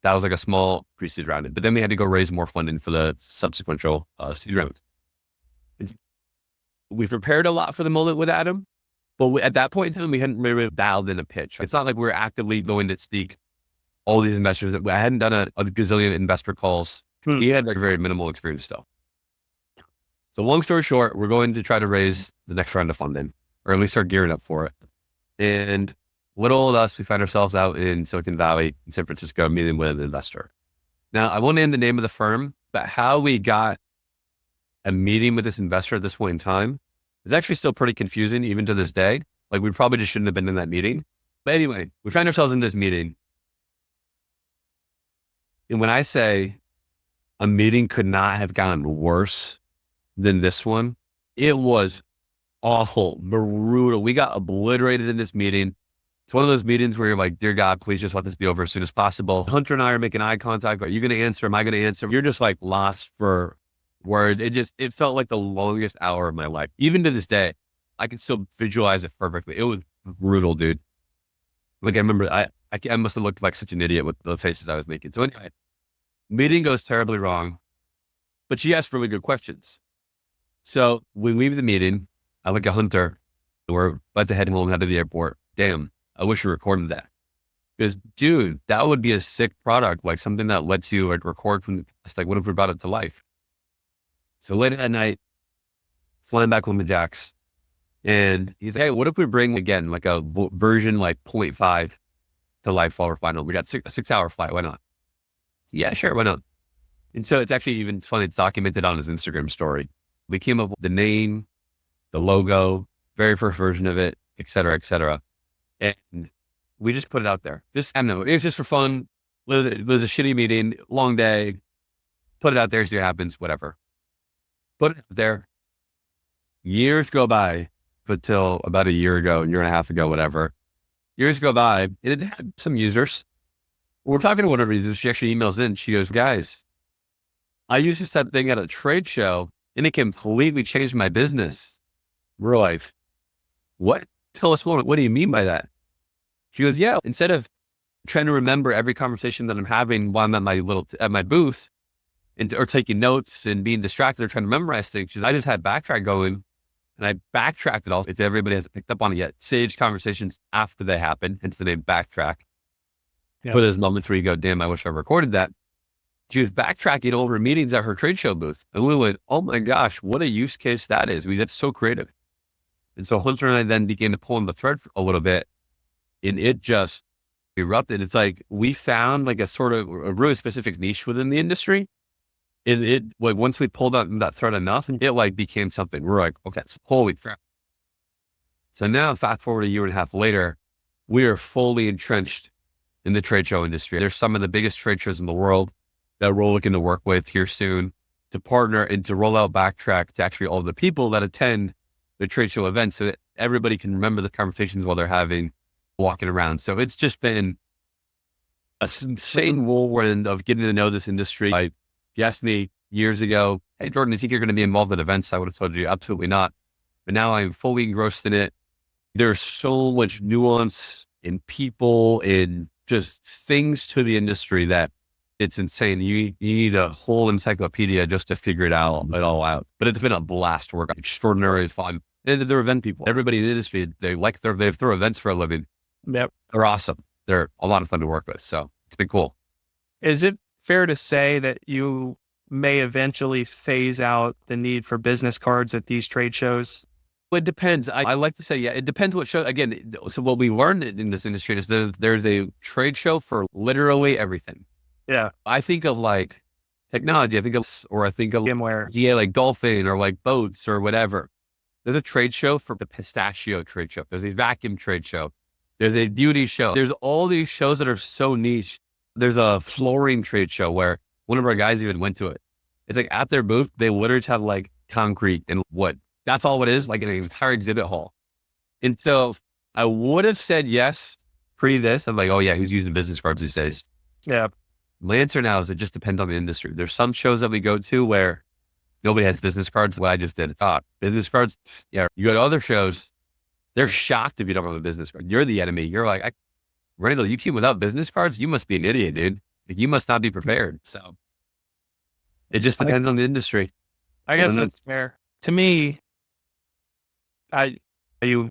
That was like a small pre-seed round. But then we had to go raise more funding for the subsequent seed round. We prepared a lot for the moment with Adam, but at that point in time, we hadn't really dialed in a pitch. It's not like we were actively going to seek all these investors. I hadn't done a gazillion investor calls. He had like very minimal experience still. So long story short, we're going to try to raise the next round of funding, or at least start gearing up for it. And little old us, we find ourselves out in Silicon Valley, in San Francisco, meeting with an investor. Now, I won't name the name of the firm, but how we got a meeting with this investor at this point in time is actually still pretty confusing, even to this day. Like, we probably just shouldn't have been in that meeting. But anyway, we find ourselves in this meeting. And when I say a meeting could not have gotten worse than this one, it was awful, brutal. We got obliterated in this meeting. It's one of those meetings where you're like, dear God, please just let this be over as soon as possible. Hunter and I are making eye contact. Are you going to answer? Am I going to answer? You're just like lost for words. It felt like the longest hour of my life. Even to this day, I can still visualize it perfectly. It was brutal, dude. Like, I remember I must have looked like such an idiot with the faces I was making. So anyway, meeting goes terribly wrong, but she asked really good questions. So we leave the meeting. I look at Hunter. We're about to head home, head to the airport. Damn, I wish we recorded that. Because, dude, that would be a sick product, like something that lets you like record from the past. Like, what if we brought it to life? So late at night, flying back home to Jax, And he's like, hey, what if we bring again, like a version like point 0.5 to life while we're flying home? We got a 6-hour flight. Why not? Yeah, sure. Why not? And so it's actually even funny. It's documented on his Instagram story. We came up with the name, the logo, very first version of it, et cetera, et cetera. And we just put it out there. Just, I don't know. It was just for fun. It was a shitty meeting, long day. Put it out there, see what happens, whatever. Put it out there. Years go by, but till about a year and a half ago, whatever. Years go by, and it had some users. We're talking to one of the users. She actually emails in. She goes, guys, I used this thing at a trade show, and it completely changed my business. We're like, what? Tell us more. What do you mean by that? She goes, yeah, instead of trying to remember every conversation that I'm having while I'm at my booth or taking notes and being distracted or trying to memorize things, I just had backtrack going, and I backtracked it all. If everybody hasn't picked up on it yet, sage conversations after they happen, hence the name backtrack. Yep. For those moments where you go, damn, I wish I recorded that. She was backtracking over meetings at her trade show booth. And we went, oh my gosh, what a use case that is. That's so creative. And so Hunter and I then began to pull on the thread a little bit, and it just erupted. It's like we found like a sort of a really specific niche within the industry. And it like once we pulled out that thread enough, it like became something. We're like, okay, holy crap. So now fast forward a year and a half later, we are fully entrenched in the trade show industry. There's some of the biggest trade shows in the world that we're looking to work with here soon to partner and to roll out Backtrack to actually all the people that attend the trade show events so that everybody can remember the conversations while they're having, walking around. So it's just been a insane whirlwind of getting to know this industry. If you asked me years ago, hey, Jordan, I think you're going to be involved in events. I would have told you absolutely not. But now I'm fully engrossed in it. There's so much nuance in people, in just things to the industry that it's insane. You need a whole encyclopedia just to figure it all out. But it's been a blast to work on. Extraordinarily fun. And they're event people. Everybody in the industry, they throw events for a living. Yep. They're awesome. They're a lot of fun to work with. So it's been cool. Is it fair to say that you may eventually phase out the need for business cards at these trade shows? It depends. I like to say, yeah, it depends what show. Again, so what we learned in this industry is there's a trade show for literally everything. Yeah. I think of like technology. I think of VMware. Yeah, like golfing or like boats or whatever. There's a trade show for the pistachio trade show. There's a vacuum trade show. There's a beauty show. There's all these shows that are so niche. There's a flooring trade show where one of our guys even went to it. It's like at their booth, they literally have like concrete and wood. That's all it is, like an entire exhibit hall. And so I would have said yes pre this. I'm like, oh yeah, who's using business cards these days? Yeah. My answer now is it just depends on the industry. There's some shows that we go to where nobody has business cards. What I just did, it's business cards. Yeah. You go to other shows, they're shocked if you don't have a business card. You're the enemy. You're like, Randall, you came without business cards? You must be an idiot, dude. Like, you must not be prepared. So it just depends on the industry. I guess that's fair. To me, you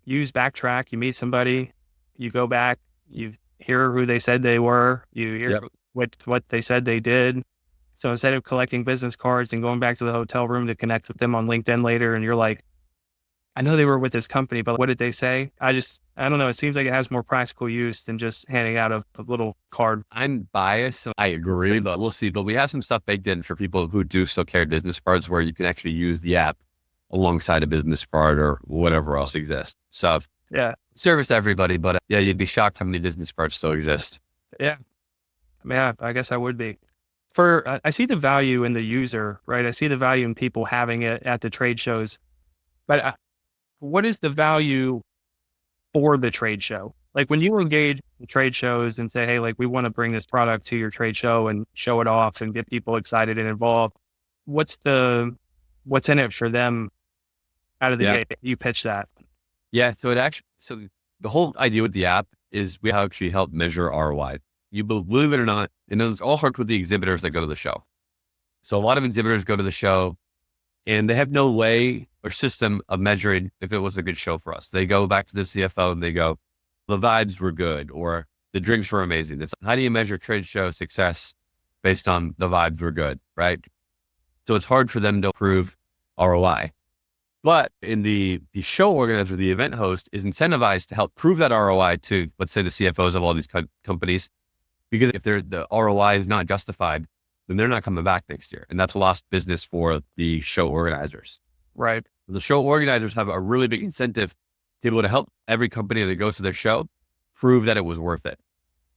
use Backtrack, you meet somebody, you go back, you hear who they said they were, you hear what they said they did. So instead of collecting business cards and going back to the hotel room to connect with them on LinkedIn later, and you're like, I know they were with this company, but what did they say? I don't know. It seems like it has more practical use than just handing out a little card. I'm biased. I agree, but we'll see. But we have some stuff baked in for people who do still carry business cards where you can actually use the app alongside a business card or whatever else exists. So yeah, service everybody, but yeah, you'd be shocked how many business cards still exist. Yeah. Yeah, I guess I would be. I see the value in the user, right? I see the value in people having it at the trade shows, but what is the value for the trade show? Like when you engage in trade shows and say, hey, like we want to bring this product to your trade show and show it off and get people excited and involved. What's in it for them out of the gate? You pitch that. Yeah. So the whole idea with the app is we actually help measure ROI. You believe it or not, and it's all hard with the exhibitors that go to the show. So a lot of exhibitors go to the show and they have no way or system of measuring if it was a good show for us. They go back to the CFO and they go, the vibes were good or the drinks were amazing. It's how do you measure trade show success based on the vibes were good, right? So it's hard for them to prove ROI. But in the show organizer, the event host is incentivized to help prove that ROI to, let's say, the CFOs of all these companies, because if the ROI is not justified, then they're not coming back next year. And that's lost business for the show organizers. Right. The show organizers have a really big incentive to be able to help every company that goes to their show prove that it was worth it.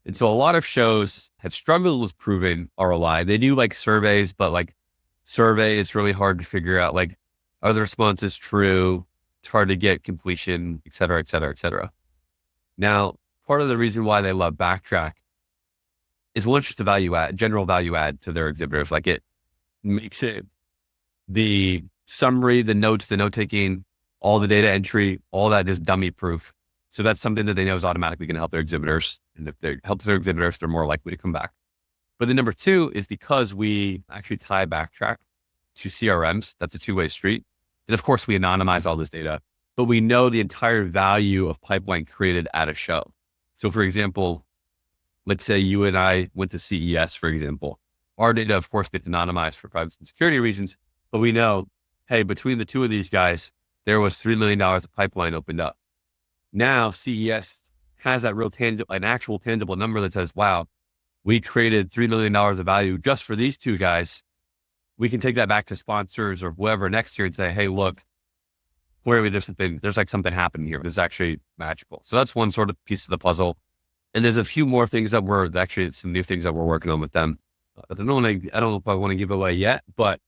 And so a lot of shows have struggled with proving ROI. They do like surveys, but like survey, it's really hard to figure out like, are the responses true? It's hard to get completion, et cetera, et cetera, et cetera. Now, part of the reason why they love Backtrack is one, just the general value add to their exhibitors. Like it makes it the summary, the notes, the note taking, all the data entry, all that is dummy proof. So that's something that they know is automatically going to help their exhibitors. And if they help their exhibitors, they're more likely to come back. But then number two is because we actually tie Backtrack to CRMs, that's a two-way street. And of course we anonymize all this data, but we know the entire value of pipeline created at a show. So for example, let's say you and I went to CES, for example. Our data, of course, gets anonymized for privacy and security reasons, but we know, hey, between the two of these guys, there was $3 million of pipeline opened up. Now CES has that real tangible, an actual tangible number that says, wow, we created $3 million of value just for these two guys. We can take that back to sponsors or whoever next year and say, hey, look, there's like something happening here. This is actually magical. So that's one sort of piece of the puzzle. And there's a few more things that some new things that we're working on with them. I don't know if I want to give away yet, but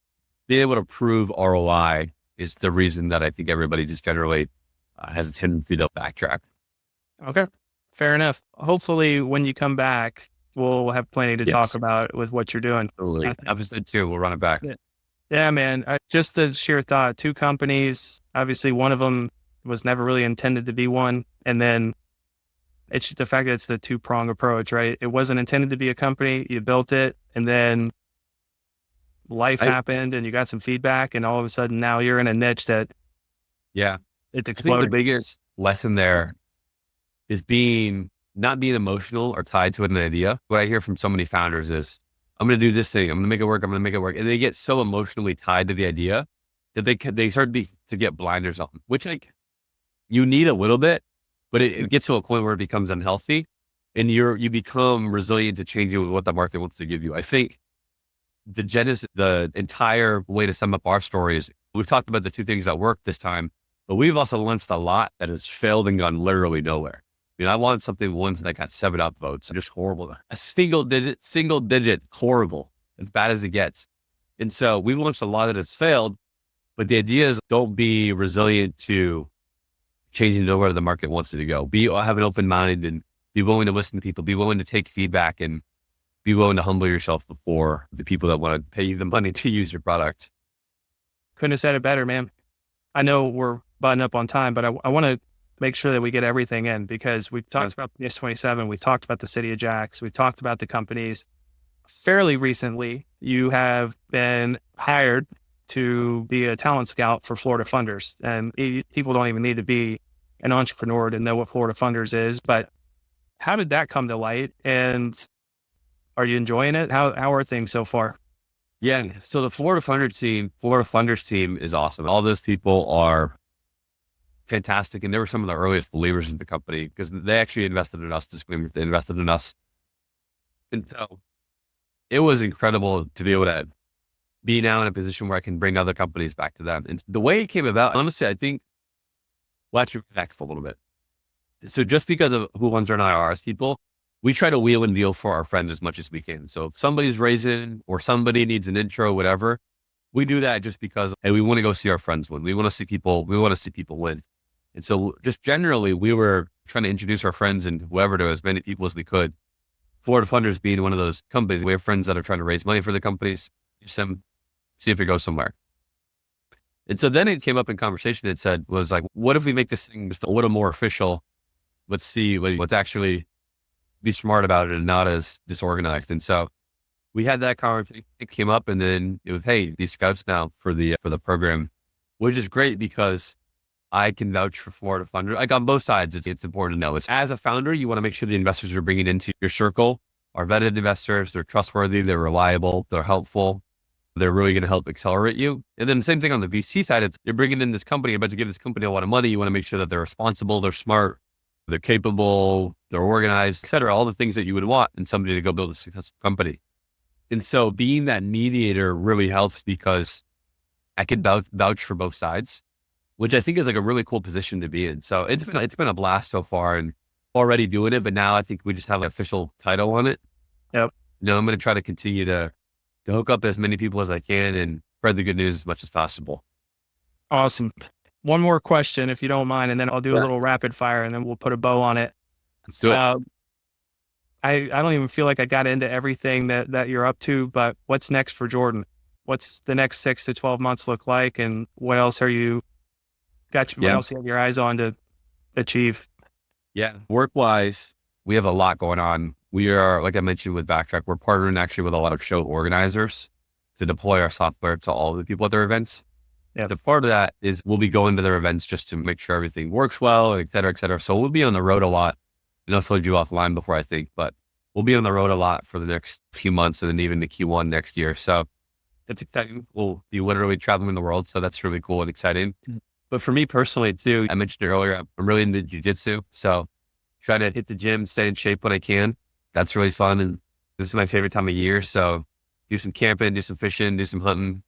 being able to prove ROI is the reason that I think everybody just generally has a tendency to backtrack. Okay. Fair enough. Hopefully when you come back, we'll have plenty to talk about with what you're doing. Totally. Episode 2, we'll run it back. Yeah, man. Just the sheer thought, 2 companies, obviously one of them was never really intended to be one. And then it's just the fact that it's the 2-prong approach, right? It wasn't intended to be a company. You built it and then life happened and you got some feedback and all of a sudden now you're in a niche that it's exploded. I think the biggest lesson there is not being emotional or tied to an idea. What I hear from so many founders is, I'm going to do this thing. I'm going to make it work. I'm going to make it work. And they get so emotionally tied to the idea that they start to get blinders on, which like you need a little bit, but it gets to a point where it becomes unhealthy and you become resilient to changing with what the market wants to give you. I think the entire way to sum up our story is we've talked about the 2 things that worked this time, but we've also launched a lot that has failed and gone literally nowhere. I wanted something once that got 7 upvotes, just horrible. A single digit, horrible, as bad as it gets. And so we launched a lot that has failed, but the idea is don't be resilient to changing to where the market wants it to go. Have an open mind and be willing to listen to people, be willing to take feedback and be willing to humble yourself before the people that want to pay you the money to use your product. Couldn't have said it better, man. I know we're butting up on time, but I want to make sure that we get everything in because we've talked about PS27, we've talked about the city of Jax, we've talked about the companies. Fairly recently, you have been hired to be a talent scout for Florida Funders. And people don't even need to be an entrepreneur to know what Florida Funders is, but how did that come to light? And are you enjoying it? How are things so far? Yeah. So the Florida Funders team is awesome. All those people are fantastic. And they were some of the earliest believers in the company because they actually invested in us. They invested in us. And so it was incredible to be able to be now in a position where I can bring other companies back to them. And the way it came about, honestly, I think, well, actually back for a little bit. So just because of who runs our IRS people, we try to wheel and deal for our friends as much as we can. So if somebody's raising or somebody needs an intro, whatever, we do that just because, hey, we want to go see our friends win. We want to see people win. And so just generally, we were trying to introduce our friends and whoever to as many people as we could. Florida Funders being one of those companies. We have friends that are trying to raise money for the companies, see if it goes somewhere. And so then it came up in conversation. It was like, what if we make this thing just a little more official? Let's see what's actually be smart about it and not as disorganized. And so we had that conversation. It came up and then it was, hey, these scouts now for the program, which is great because I can vouch for Florida Funders. Like on both sides, it's important to know. It's as a founder, you want to make sure the investors you're bringing into your circle are vetted investors. They're trustworthy. They're reliable. They're helpful. They're really going to help accelerate you. And then the same thing on the VC side, it's you're bringing in this company, you're about to give this company a lot of money. You want to make sure that they're responsible, they're smart, they're capable, they're organized, et cetera, all the things that you would want in somebody to go build a successful company. And so being that mediator really helps because I can vouch for both sides, which I think is like a really cool position to be in. So it's been a blast so far and already doing it, but now I think we just have an official title on it. Yep. I'm going to try to continue to hook up as many people as I can and spread the good news as much as possible. Awesome. One more question, if you don't mind, and then I'll do a little rapid fire and then we'll put a bow on it. Let's do it. I don't even feel like I got into everything that you're up to, but what's next for Jordan? What's the next 6 to 12 months look like? And what else what else you have your eyes on to achieve? Yeah. Work-wise, we have a lot going on. We are, like I mentioned with Backtrack, we're partnering actually with a lot of show organizers to deploy our software to all of the people at their events. Yeah. The part of that is we'll be going to their events just to make sure everything works well, et cetera, et cetera. So we'll be on the road a lot. And I'll told you offline before, I think, but we'll be on the road a lot for the next few months and then even the Q1 next year. So that's exciting. We'll be literally traveling the world. So that's really cool and exciting. Mm-hmm. But for me personally too, I mentioned it earlier, I'm really into jiu-jitsu. So try to hit the gym, stay in shape when I can. That's really fun. And this is my favorite time of year. So do some camping, do some fishing, do some hunting,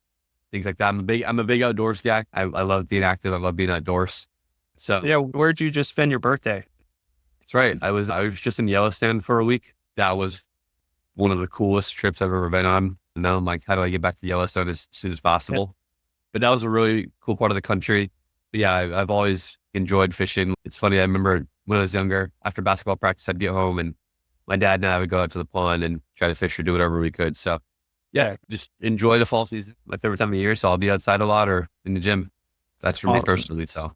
things like that. I'm a big outdoors guy. I love being active. I love being outdoors. So yeah, where'd you just spend your birthday? That's right. I was just in Yellowstone for a week. That was one of the coolest trips I've ever been on. And now I'm like, how do I get back to Yellowstone as soon as possible? But that was a really cool part of the country. But yeah, I've always enjoyed fishing. It's funny. I remember when I was younger, after basketball practice, I'd get home and my dad and I would go out to the pond and try to fish or do whatever we could. So yeah, just enjoy the fall season. My favorite time of year. So I'll be outside a lot or in the gym. That's for me personally. So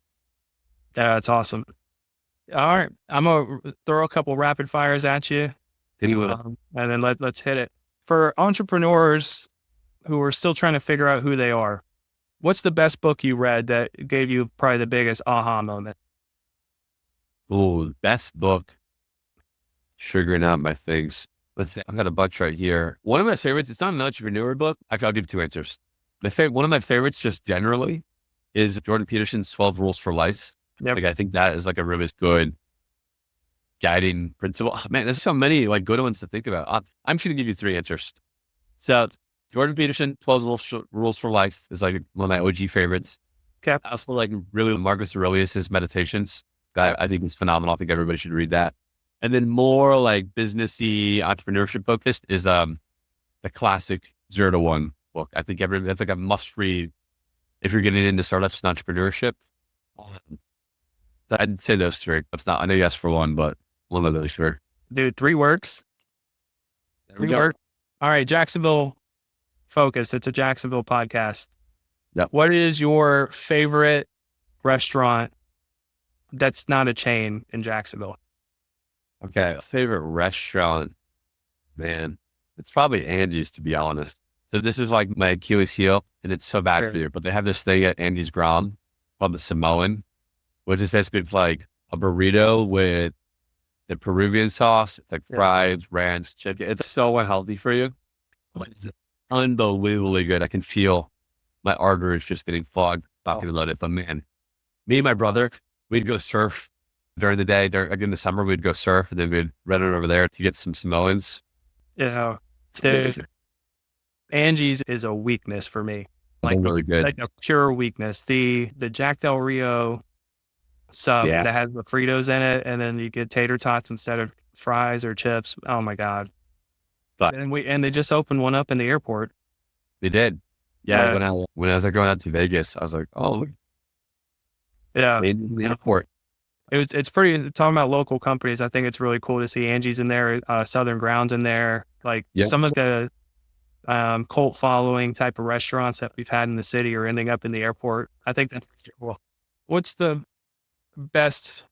yeah, that's awesome. All right. I'm going to throw a couple rapid fires at you. And then let's hit it. For entrepreneurs who are still trying to figure out who they are, what's the best book you read that gave you probably the biggest aha moment? Oh, best book. Sugaring out my things. Let's see. I've got a bunch right here. One of my favorites, it's not an entrepreneur book. Actually, I'll give 2 answers. One of my favorites just generally is Jordan Peterson's 12 Rules for Life. Yep. Like, I think that is like a really good guiding principle. Oh, man, there's so many like good ones to think about. I'm just going to give you 3 answers. So Jordan Peterson, 12 Rules for Life is like one of my OG favorites. Okay. I also like really Marcus Aurelius's Meditations. I think it's phenomenal. I think everybody should read that. And then more like businessy, entrepreneurship focused is the classic 0 to 1 book. I think that's like a must read if you're getting into startups and entrepreneurship. I'd say those 3. If not, I know you asked for 1, but one of those, sure. Dude, 3 works. There we go. All right, Jacksonville Focus. It's a Jacksonville podcast. Yep. What is your favorite restaurant that's not a chain in Jacksonville? Okay, favorite restaurant, man, it's probably Andy's, to be honest. So this is like my Achilles heel, and it's so bad for you, but they have this thing at Andy's Ground called the Samoan, which is basically like a burrito with the Peruvian sauce, it's like fries, ranch, chicken. It's so unhealthy for you, but it's unbelievably good. I can feel my arteries just getting fogged, talking about it. But man, me and my brother, we'd go surf during the day. During the summer, we'd go surf, and then we'd run it over there to get some Samoans. Yeah, dude, Angie's is a weakness for me. Like really good, like a pure weakness. The Jack Del Rio sub that has the Fritos in it, and then you get tater tots instead of fries or chips. Oh my god! But and they just opened one up in the airport. They did. Yeah, when I was like going out to Vegas, I was like, oh look. Yeah, in the airport. It's pretty, talking about local companies, I think it's really cool to see Angie's in there, Southern Grounds in there, like some of the cult following type of restaurants that we've had in the city are ending up in the airport. I think that's cool. What's the best,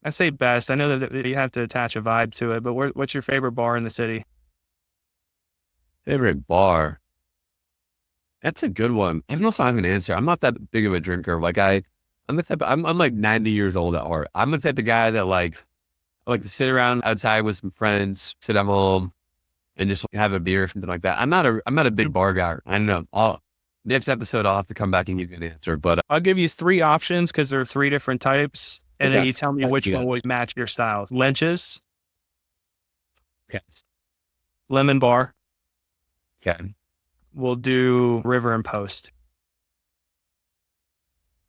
I say best, I know that you have to attach a vibe to it, but what's your favorite bar in the city? Favorite bar? That's a good one. I don't know if I have an answer. I'm not that big of a drinker. Like I'm the type I'm like 90 years old at heart. I'm the type of guy that I like to sit around outside with some friends, sit at home, and just have a beer or something like that. I'm not a big bar guy. I don't know. Next episode, I'll have to come back and give you an answer, but I'll give you 3 options because there are 3 different types. And then you tell me which one would match your style. Lynch's. Okay. Lemon bar. Okay. We'll do River and Post.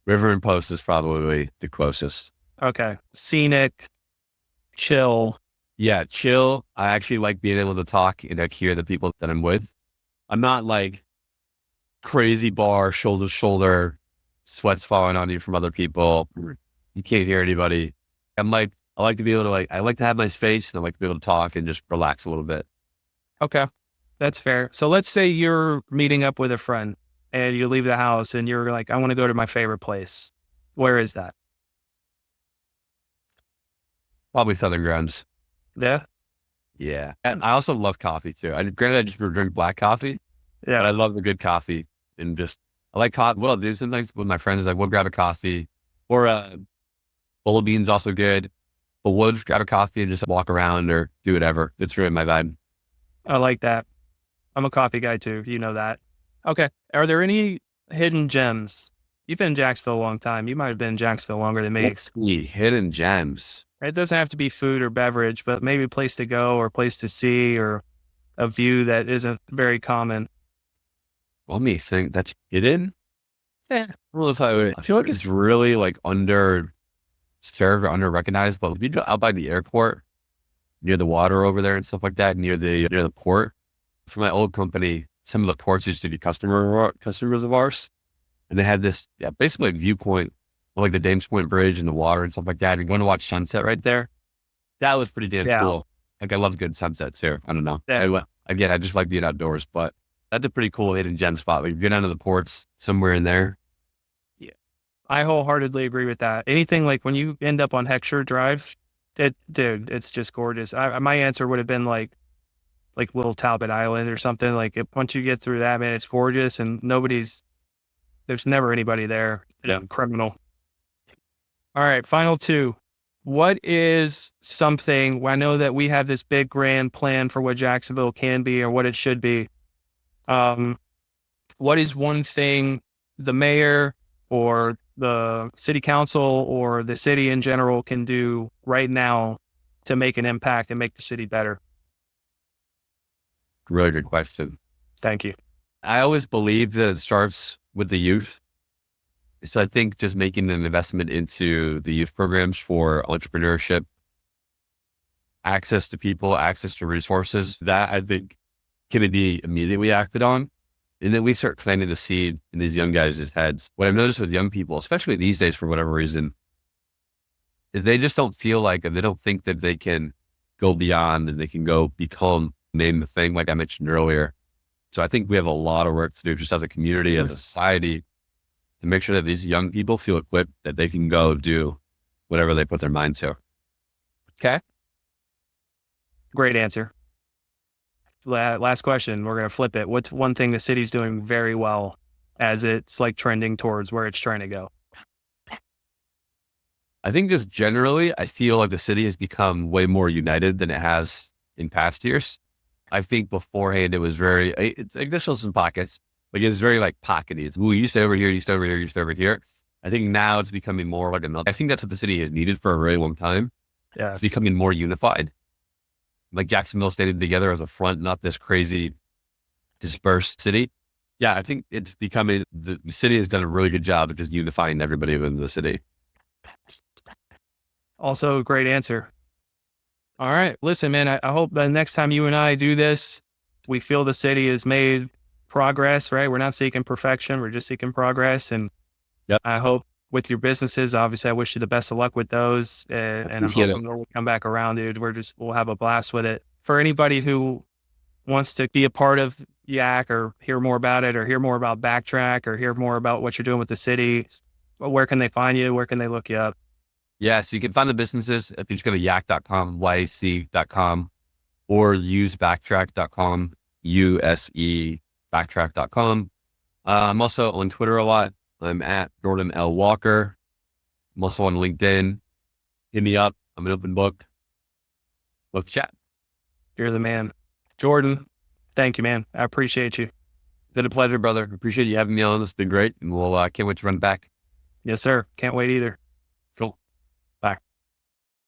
River and Post is probably the closest. Okay. Scenic, chill. Yeah, chill. I actually like being able to talk and like hear the people that I'm with. I'm not like crazy bar, shoulder to shoulder, sweats falling on you from other people. You can't hear anybody. I like to be able to I like to have my space and I like to be able to talk and just relax a little bit. Okay. That's fair. So let's say you're meeting up with a friend and you leave the house and you're like, I want to go to my favorite place. Where is that? Probably Southern Grounds. Yeah. Yeah. And I also love coffee too. Granted, I just drink black coffee. Yeah. But I love the good coffee and I like coffee. What I'll do sometimes with my friends is we'll grab a coffee or bowl of beans also good, but we'll just grab a coffee and just walk around or do whatever. It's really my vibe. I like that. I'm a coffee guy too. You know that. Okay. Are there any hidden gems? You've been in Jacksonville a long time. You might have been in Jacksonville longer than me. Let's see. Hidden gems. It doesn't have to be food or beverage, but maybe a place to go or a place to see or a view that isn't very common. Let me think. That's hidden? Yeah. I feel like it's really under recognized, but if you go out by the airport, near the water over there and stuff like that, near the port, for my old company, some of the ports used to be customers of ours. And they had this, basically a viewpoint, like the Dames Point Bridge and the water and stuff like that. And going to watch sunset right there. That was pretty damn cool. Like I love good sunsets here. I don't know. Yeah. Again, I just like being outdoors, but that's a pretty cool hidden gem spot. Like you get down to the ports somewhere in there. Yeah. I wholeheartedly agree with that. Anything like when you end up on Heckscher Drive, dude, it's just gorgeous. My answer would have been like Little Talbot Island or something. Like once you get through that, man, it's gorgeous and there's never anybody there. Yeah. Criminal. All right. Final 2. What is something, I know that we have this big grand plan for what Jacksonville can be or what it should be. What is one thing the mayor or the city council or the city in general can do right now to make an impact and make the city better? Really good question. Thank you. I always believe that it starts with the youth. So I think just making an investment into the youth programs for entrepreneurship, access to people, access to resources, that I think can be immediately acted on. And then we start planting the seed in these young guys' heads. What I've noticed with young people, especially these days for whatever reason, is they just don't feel like, and they don't think that they can go beyond and they can go become, name the thing like I mentioned earlier. So I think we have a lot of work to do just as a community, as a society, to make sure that these young people feel equipped that they can go do whatever they put their mind to. Okay. Great answer. Last question. We're going to flip it. What's one thing the city's doing very well as it's like trending towards where it's trying to go? I think just generally, I feel like the city has become way more united than it has in past years. I think beforehand it was it's like there's still some pockets, like it's very like pockety. It's you stay over here, you stay over here, you stay over here. I think now it's becoming more like another. I think that's what the city has needed for a really long time. Yeah, it's becoming more unified. Like Jacksonville stayed together as a front, not this crazy dispersed city. Yeah, I think it's becoming, the city has done a really good job of just unifying everybody within the city. Also a great answer. All right. Listen, man, I hope the next time you and I do this, we feel the city has made progress, right? We're not seeking perfection. We're just seeking progress. And I hope with your businesses, obviously, I wish you the best of luck with those. And I'm hoping we'll come back around, dude. We'll have a blast with it. For anybody who wants to be a part of YAC or hear more about it or hear more about Backtrack or hear more about what you're doing with the city, where can they find you? Where can they look you up? Yeah, so you can find the businesses if you just go to yak.com, YAC.com, or use backtrack.com, USE backtrack.com. I'm also on Twitter a lot. I'm at Jordan L. Walker. I'm also on LinkedIn. Hit me up. I'm an open book. Let's chat. You're the man. Jordan, thank you, man. I appreciate you. Been a pleasure, brother. Appreciate you having me on. It's been great. And we'll, can't wait to run back. Yes, sir. Can't wait either.